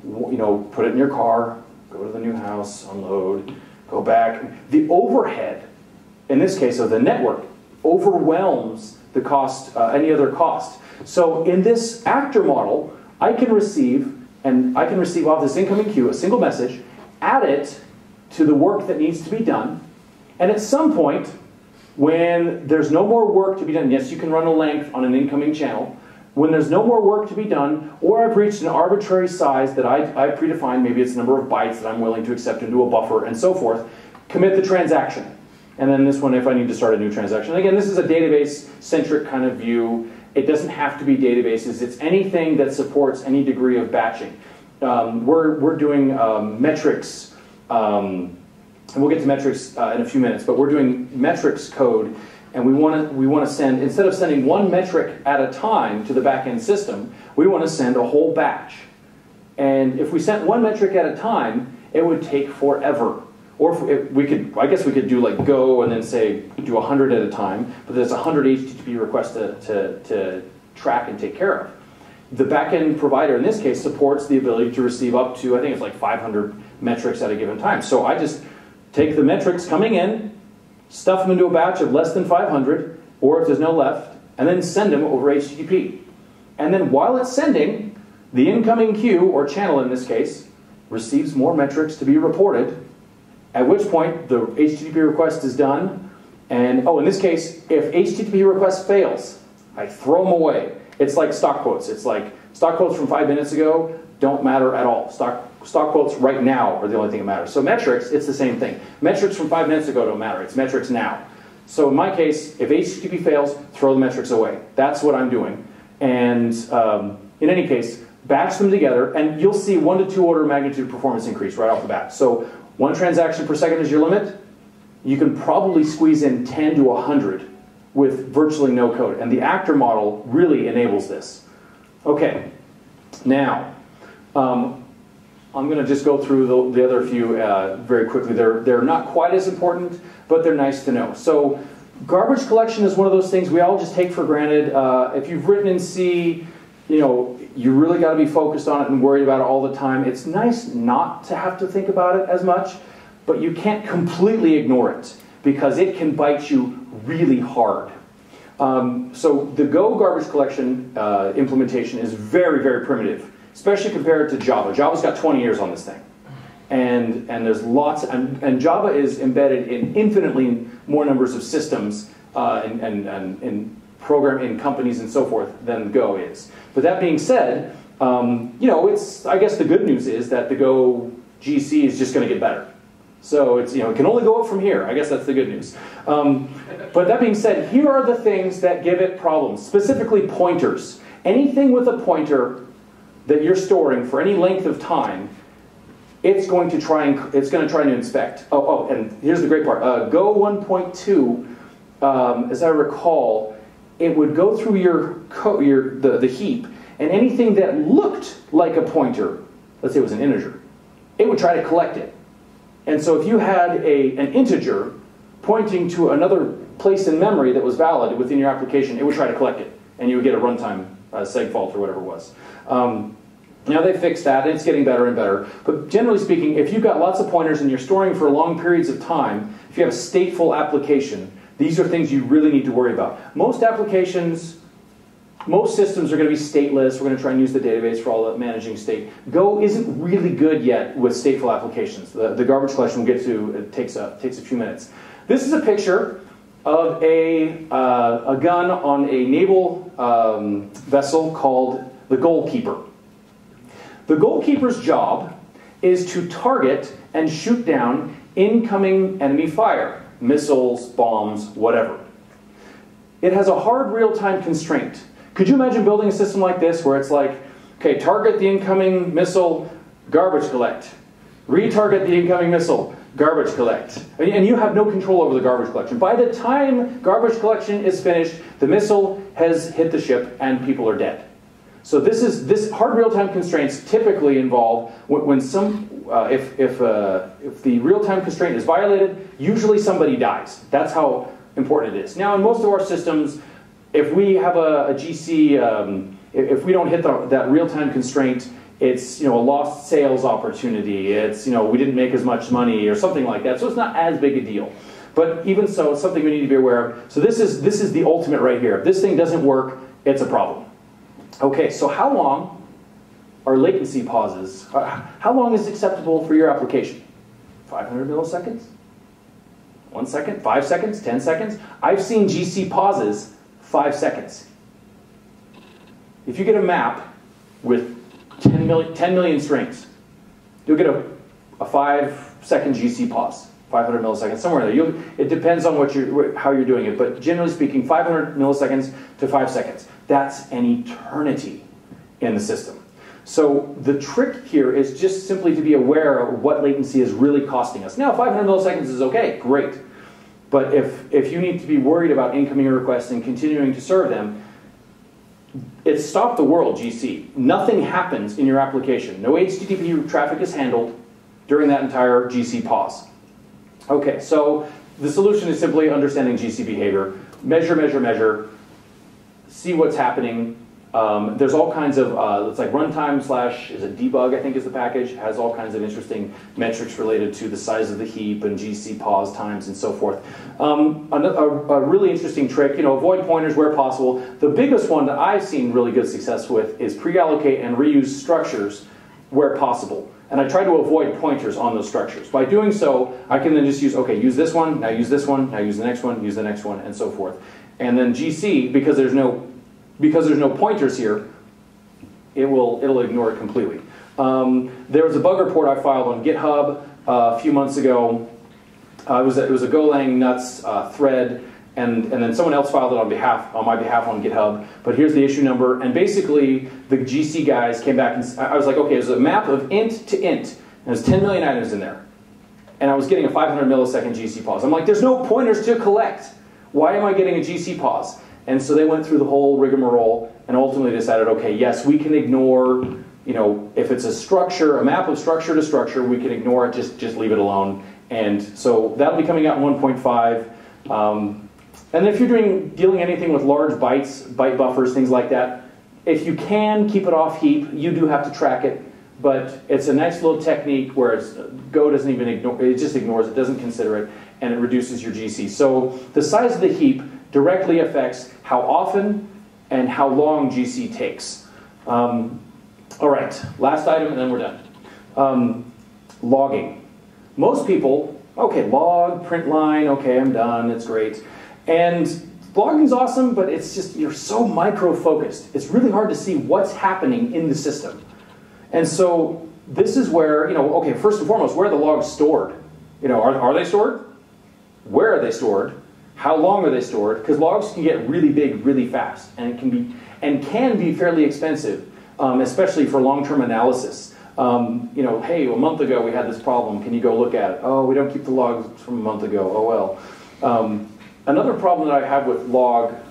put it in your car, go to the new house, unload, go back. The overhead, in this case of the network, overwhelms the cost, any other cost. So in this actor model, I can receive off this incoming queue a single message, add it to the work that needs to be done, and at some point, when there's no more work to be done, yes, you can run a length on an incoming channel. When there's no more work to be done, or I've reached an arbitrary size that I predefined, maybe it's the number of bytes that I'm willing to accept into a buffer, and so forth, commit the transaction. And then this one, if I need to start a new transaction. And again, this is a database-centric kind of view. It doesn't have to be databases. It's anything that supports any degree of batching. We're doing metrics, and we'll get to metrics in a few minutes, but we're doing metrics code, and we want to send, instead of sending one metric at a time to the back-end system, we want to send a whole batch. And if we sent one metric at a time, it would take forever. Or I guess we could do like go and then say do 100 at a time, but there's 100 HTTP requests to track and take care of. The backend provider in this case supports the ability to receive up to, I think it's like 500 metrics at a given time. So I just take the metrics coming in, stuff them into a batch of less than 500, or if there's no left, and then send them over HTTP. And then while it's sending, the incoming queue, or channel in this case, receives more metrics to be reported, at which point the HTTP request is done. And in this case, if HTTP request fails, I throw them away. It's like stock quotes. It's like stock quotes from 5 minutes ago don't matter at all. Stock quotes right now are the only thing that matters. So metrics, it's the same thing. Metrics from 5 minutes ago don't matter. It's metrics now. So in my case, if HTTP fails, throw the metrics away. That's what I'm doing. And in any case, batch them together, and you'll see 1 to 2 order of magnitude performance increase right off the bat. So 1 transaction per second is your limit. You can probably squeeze in 10 to 100 with virtually no code. And the actor model really enables this. Okay, now, I'm going to just go through the other few very quickly. They're not quite as important, but they're nice to know. So garbage collection is one of those things we all just take for granted. If you've written in C, you really got to be focused on it and worried about it all the time. It's nice not to have to think about it as much, but you can't completely ignore it because it can bite you really hard. So the Go garbage collection implementation is very, very primitive, especially compared to Java. Java's got 20 years on this thing. And there's lots, and Java is embedded in infinitely more numbers of systems and program in companies and so forth than Go is. But that being said, you know, I guess the good news is that the Go GC is just going to get better. So it's, you know, it can only go up from here. I guess that's the good news. But that being said, here are the things that give it problems, specifically pointers. Anything with a pointer that you're storing for any length of time, it's going to try and inspect. Oh, and here's the great part. Go 1.2, as I recall, it would go through the heap, and anything that looked like a pointer, let's say it was an integer, it would try to collect it. And so if you had an integer pointing to another place in memory that was valid within your application, it would try to collect it, and you would get a runtime seg fault or whatever it was. Now they fixed that, and it's getting better and better. But generally speaking, if you've got lots of pointers and you're storing for long periods of time, if you have a stateful application, these are things you really need to worry about. Most applications, most systems are going to be stateless. We're going to try and use the database for all the managing state. Go isn't really good yet with stateful applications. The garbage collection we'll get to, it takes a few minutes. This is a picture of a gun on a naval vessel called the Goalkeeper. The Goalkeeper's job is to target and shoot down incoming enemy fire, missiles, bombs, whatever. It has a hard real-time constraint. Could you imagine building a system like this where it's like, okay, target the incoming missile, garbage collect. Retarget the incoming missile, garbage collect. And you have no control over the garbage collection. By the time garbage collection is finished, the missile has hit the ship and people are dead. So this hard real-time constraints typically involve when if the real-time constraint is violated, usually somebody dies. That's how important it is. Now in most of our systems, if we have a GC, if we don't hit that real-time constraint, it's, you know, a lost sales opportunity. It's, you know, we didn't make as much money or something like that. So it's not as big a deal. But even so, it's something we need to be aware of. So this is the ultimate right here. If this thing doesn't work, it's a problem. Okay, so how long are latency pauses? How long is acceptable for your application? 500 milliseconds? 1 second? 5 seconds? 10 seconds? I've seen GC pauses 5 seconds. If you get a map with 10 million strings, you'll get a 5-second GC pause. 500 milliseconds, somewhere there. It depends on how you're doing it, but generally speaking, 500 milliseconds to 5 seconds. That's an eternity in the system. So the trick here is just simply to be aware of what latency is really costing us. Now, 500 milliseconds is okay, great. But if you need to be worried about incoming requests and continuing to serve them, it's stop the world GC. Nothing happens in your application. No HTTP traffic is handled during that entire GC pause. Okay, so the solution is simply understanding GC behavior. Measure, measure, measure. See what's happening. There's all kinds of, it's like runtime / is it debug, I think is the package, has all kinds of interesting metrics related to the size of the heap and GC pause times and so forth. A really interesting trick, you know, avoid pointers where possible. The biggest one that I've seen really good success with is pre-allocate and reuse structures where possible. And I try to avoid pointers on those structures. By doing so, I can then just use, okay, use this one, now use this one, now use the next one, use the next one, and so forth. And then GC, because there's no pointers here, it'll ignore it completely. There was a bug report I filed on GitHub a few months ago. It was a Golang nuts thread, and then someone else filed it on my behalf on GitHub. But here's the issue number, and basically the GC guys came back and I was like, okay, there's a map of int to int, and there's 10 million items in there, and I was getting a 500 millisecond GC pause. I'm like, there's no pointers to collect. Why am I getting a GC pause? And so they went through the whole rigmarole and ultimately decided, okay, yes, we can ignore, you know, if it's a structure, a map of structure to structure, we can ignore it, just leave it alone. And so that'll be coming out in 1.5. And if you're dealing anything with large bytes, byte buffers, things like that, if you can keep it off heap, you do have to track it. But it's a nice little technique where Go doesn't even ignore, it just ignores it, doesn't consider it, and it reduces your GC. So the size of the heap directly affects how often and how long GC takes. All right, last item and then we're done. Logging. Most people, okay, log, print line, okay, I'm done, it's great. And blogging's awesome, but it's just, you're so micro-focused. It's really hard to see what's happening in the system. And so this is where, okay, first and foremost, where are the logs stored? Are they stored? Where are they stored? How long are they stored? Because logs can get really big really fast, and can be fairly expensive, especially for long-term analysis. Hey, a month ago we had this problem. Can you go look at it? Oh, we don't keep the logs from a month ago. Oh well. Another problem that I have with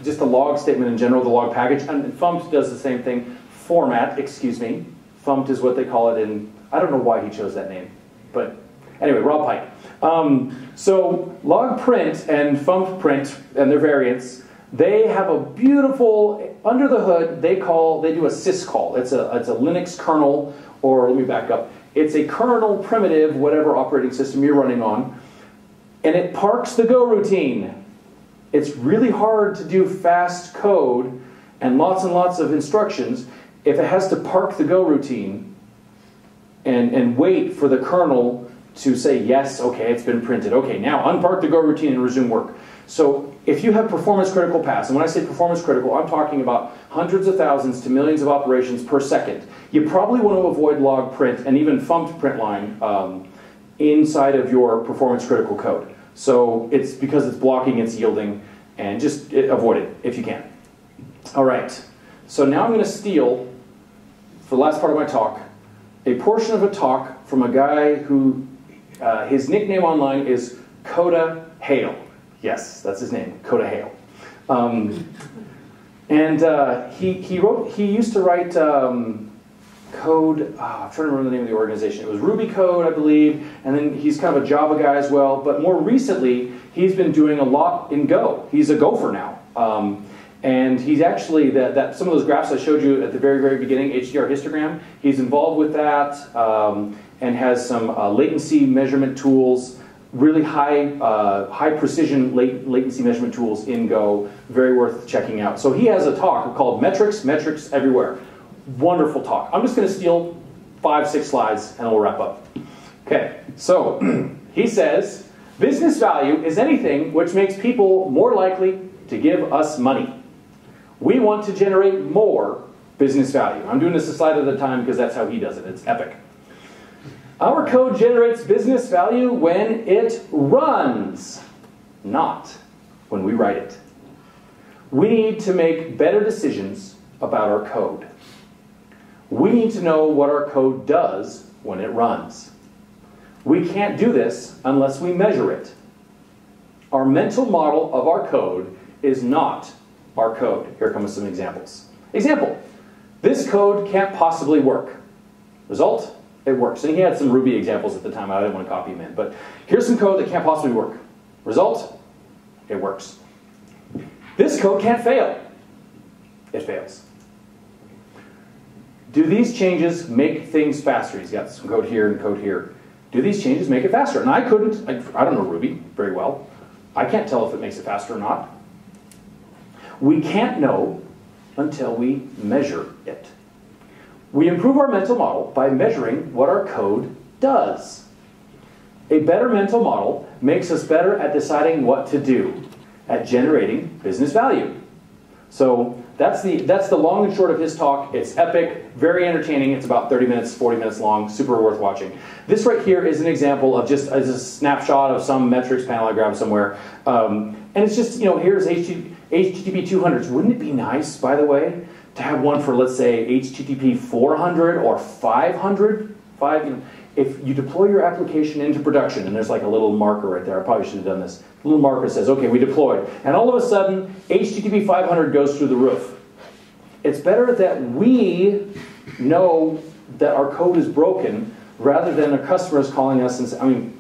just the log statement in general, the log package, and Thumped does the same thing. Format, excuse me. Thumped is what they call it in, I don't know why he chose that name, but anyway, Rob Pike. So log print and Thumped print and their variants, they have a beautiful, under the hood, they do a syscall. It's a Linux kernel, or let me back up. It's a kernel primitive, whatever operating system you're running on, and it parks the go routine. It's really hard to do fast code and lots of instructions if it has to park the go routine and wait for the kernel to say, yes, okay, it's been printed. Okay, now unpark the go routine and resume work. So if you have performance critical paths, and when I say performance critical, I'm talking about hundreds of thousands to millions of operations per second. You probably want to avoid log print and even Thumped print line inside of your performance critical code. So it's because it's blocking, it's yielding, and just avoid it if you can. All right, so now I'm going to steal, for the last part of my talk, a portion of a talk from a guy who, his nickname online is Coda Hale. Yes, that's his name, Coda Hale. He used to write code, I'm trying to remember the name of the organization. It was Ruby code, I believe, and then he's kind of a Java guy as well, but more recently, he's been doing a lot in Go. He's a Gopher now. And he's actually, some of those graphs I showed you at the very, very beginning, HDR histogram, he's involved with that and has some latency measurement tools, really high precision latency measurement tools in Go, very worth checking out. So he has a talk called Metrics Everywhere. Wonderful talk. I'm just going to steal 5-6 slides and we'll wrap up. Okay, so he says, business value is anything which makes people more likely to give us money. We want to generate more business value. I'm doing this a slide at a time because that's how he does it. It's epic. Our code generates business value when it runs, not when we write it. We need to make better decisions about our code. We need to know what our code does when it runs. We can't do this unless we measure it. Our mental model of our code is not our code. Here come some examples. Example, this code can't possibly work. Result, it works. And he had some Ruby examples at the time. I didn't want to copy him in. But here's some code that can't possibly work. Result, it works. This code can't fail. It fails. Do these changes make things faster? He's got some code here and code here. Do these changes make it faster? And I don't know Ruby very well. I can't tell if it makes it faster or not. We can't know until we measure it. We improve our mental model by measuring what our code does. A better mental model makes us better at deciding what to do, at generating business value. So that's the long and short of his talk. It's epic, very entertaining. It's about 30 minutes, 40 minutes long, super worth watching. This right here is an example of just a snapshot of some metrics panel I grabbed somewhere. And it's just, here's HTTP 200s. Wouldn't it be nice, by the way, to have one for, let's say, HTTP 400 or 500? If you deploy your application into production, and there's like a little marker right there, I probably should have done this. A little marker says, okay, we deployed. And all of a sudden, HTTP 500 goes through the roof. It's better that we know that our code is broken rather than our customers calling us and saying,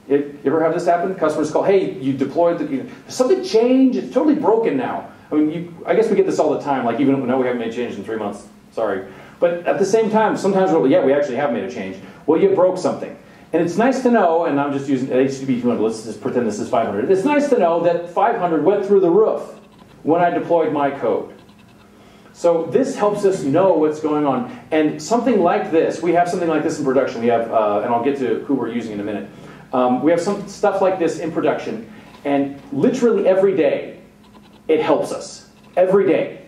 you ever have this happen? Customers call, hey, you deployed, something changed, it's totally broken now. I guess we get this all the time, like even though we haven't made changes in 3 months, sorry. But at the same time, sometimes we actually have made a change. Well, you broke something. And it's nice to know, and I'm just using HTTP 200, let's just pretend this is 500. It's nice to know that 500 went through the roof when I deployed my code. So this helps us know what's going on. And something like this, we have something like this in production. We have, and I'll get to who we're using in a minute. We have some stuff like this in production. And literally every day, it helps us every day.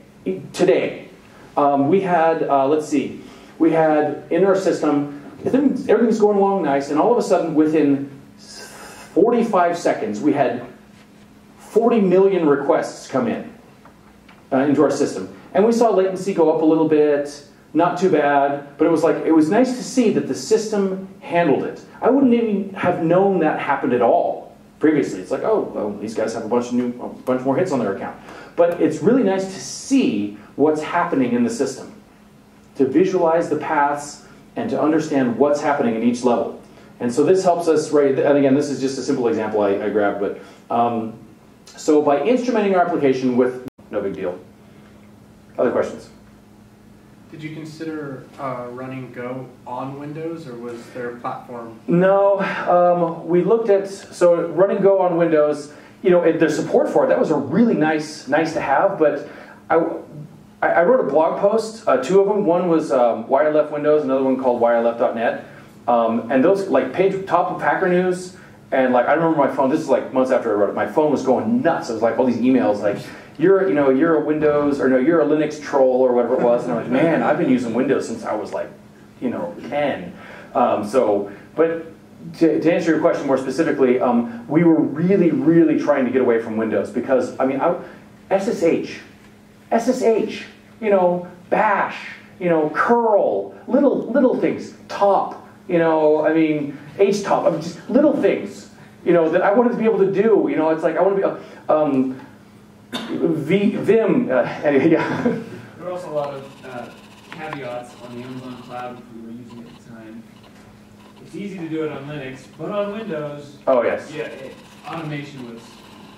Today, we had, let's see, we had in our system, everything's going along nice, and all of a sudden, within 45 seconds, we had 40 million requests come in into our system. And we saw latency go up a little bit, not too bad, but it was nice to see that the system handled it. I wouldn't even have known that happened at all previously. It's like, oh, well, these guys have a bunch more hits on their account. But it's really nice to see what's happening in the system, to visualize the paths and to understand what's happening in each level. And so this helps us, right, and again, this is just a simple example I grabbed, but so by instrumenting our application with, no big deal. Other questions? Did you consider running Go on Windows, or was there a platform? No, we looked at, so running Go on Windows, there's support for it. That was a really nice to have, but I wrote a blog post, two of them. One was Why I Left Windows, another one called Why I Left.net. And those, like, top of Hacker News, and like, I remember my phone, this is like months after I wrote it, my phone was going nuts. It was like all these emails like, you're a Windows, or no, you're a Linux troll, or whatever it was. And I'm like, man, I've been using Windows since I was like, 10. But to answer your question more specifically, we were really trying to get away from Windows because, I mean, SSH, bash, curl, little things, top, I mean, htop, I mean, just little things, that I wanted to be able to do. It's like I want to be Vim. Anyway, yeah. There were also a lot of caveats on the Amazon Cloud which we were using at the time. It's easy to do it on Linux, but on Windows, oh yes, yeah, automation was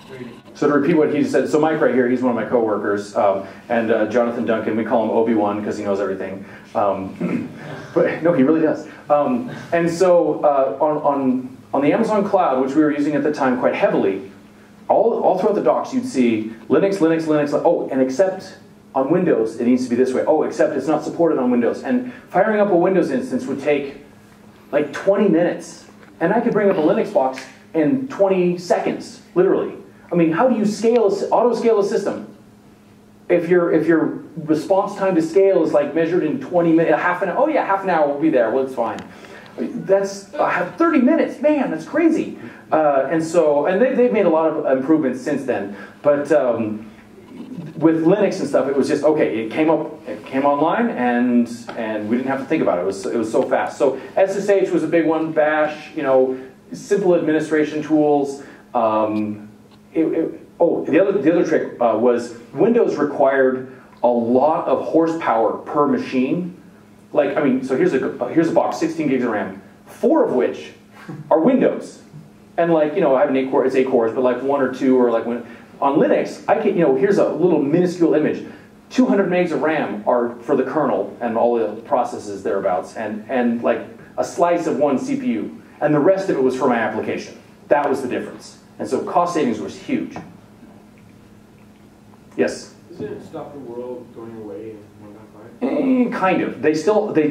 very difficult. So to repeat what he just said, so Mike right here, he's one of my coworkers, and Jonathan Duncan, we call him Obi-Wan because he knows everything. But no, he really does. And so on the Amazon Cloud, which we were using at the time quite heavily, all throughout the docs you'd see Linux, oh, and except on Windows it needs to be this way. Oh, except it's not supported on Windows. And firing up a Windows instance would take like 20 minutes. And I could bring up a Linux box in 20 seconds, literally. I mean, how do you auto-scale a system? If your response time to scale is like measured in 20 minutes, half an hour, oh yeah, half an hour will be there, well, it's fine. That's 30 minutes, man, that's crazy. And they've made a lot of improvements since then. But with Linux and stuff, it was just, okay, it came online, and we didn't have to think about it. It was so fast. So SSH was a big one, bash, simple administration tools. The other trick was Windows required a lot of horsepower per machine. Like, I mean, so here's a box, 16 gigs of RAM, 4 of which are Windows. And like, I have an 8 core, it's 8 cores, but like 1 or 2, or like on Linux, I can, here's a little minuscule image. 200 megs of RAM are for the kernel and all the processes thereabouts, and like a slice of one CPU. And the rest of it was for my application. That was the difference. And so cost savings was huge. Yes? Doesn't it stop the world going away in 1.5? Kind of. They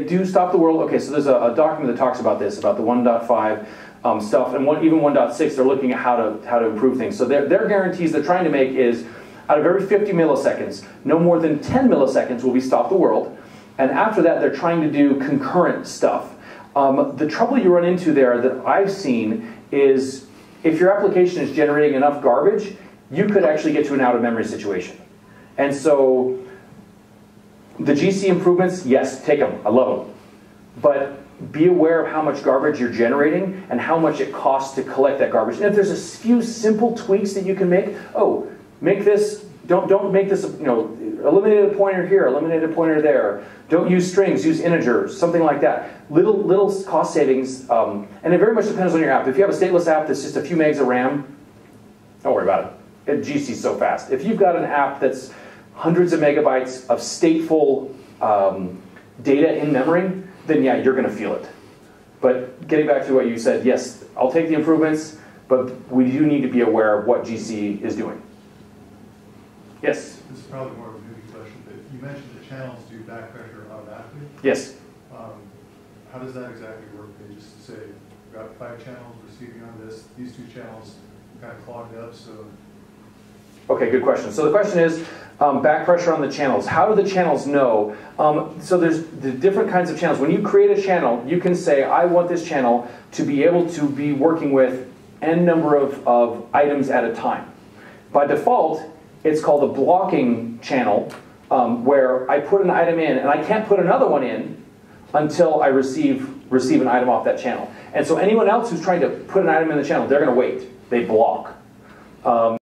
do stop the world. Okay, so there's a document that talks about this, about the 1.5 stuff, and even 1.6. They're looking at how to improve things. So their guarantees they're trying to make is, out of every 50 milliseconds, no more than 10 milliseconds will be stop the world, and after that they're trying to do concurrent stuff. The trouble you run into there that I've seen is, if your application is generating enough garbage, you could actually get to an out-of-memory situation. And so the GC improvements, yes, take them. I love them. But be aware of how much garbage you're generating and how much it costs to collect that garbage. And if there's a few simple tweaks that you can make, make this, don't make this, eliminate a pointer here, eliminate a pointer there. Don't use strings, use integers, something like that. Little cost savings, and it very much depends on your app. If you have a stateless app that's just a few megs of RAM, don't worry about it. GC's so fast. If you've got an app that's hundreds of megabytes of stateful data in memory, then yeah, you're going to feel it. But getting back to what you said, yes, I'll take the improvements, but we do need to be aware of what GC is doing. Yes? This is probably more of a newbie question, but you mentioned the channels do back pressure automatically. Yes. How does that exactly work? They just say, we've got 5 channels receiving on this, these 2 channels kind of clogged up, so Okay, good question. So the question is back pressure on the channels. How do the channels know? So there's the different kinds of channels. When you create a channel, you can say, I want this channel to be able to be working with n number of items at a time. By default, it's called a blocking channel, where I put an item in, and I can't put another one in until I receive an item off that channel. And so anyone else who's trying to put an item in the channel, they're going to wait. They block.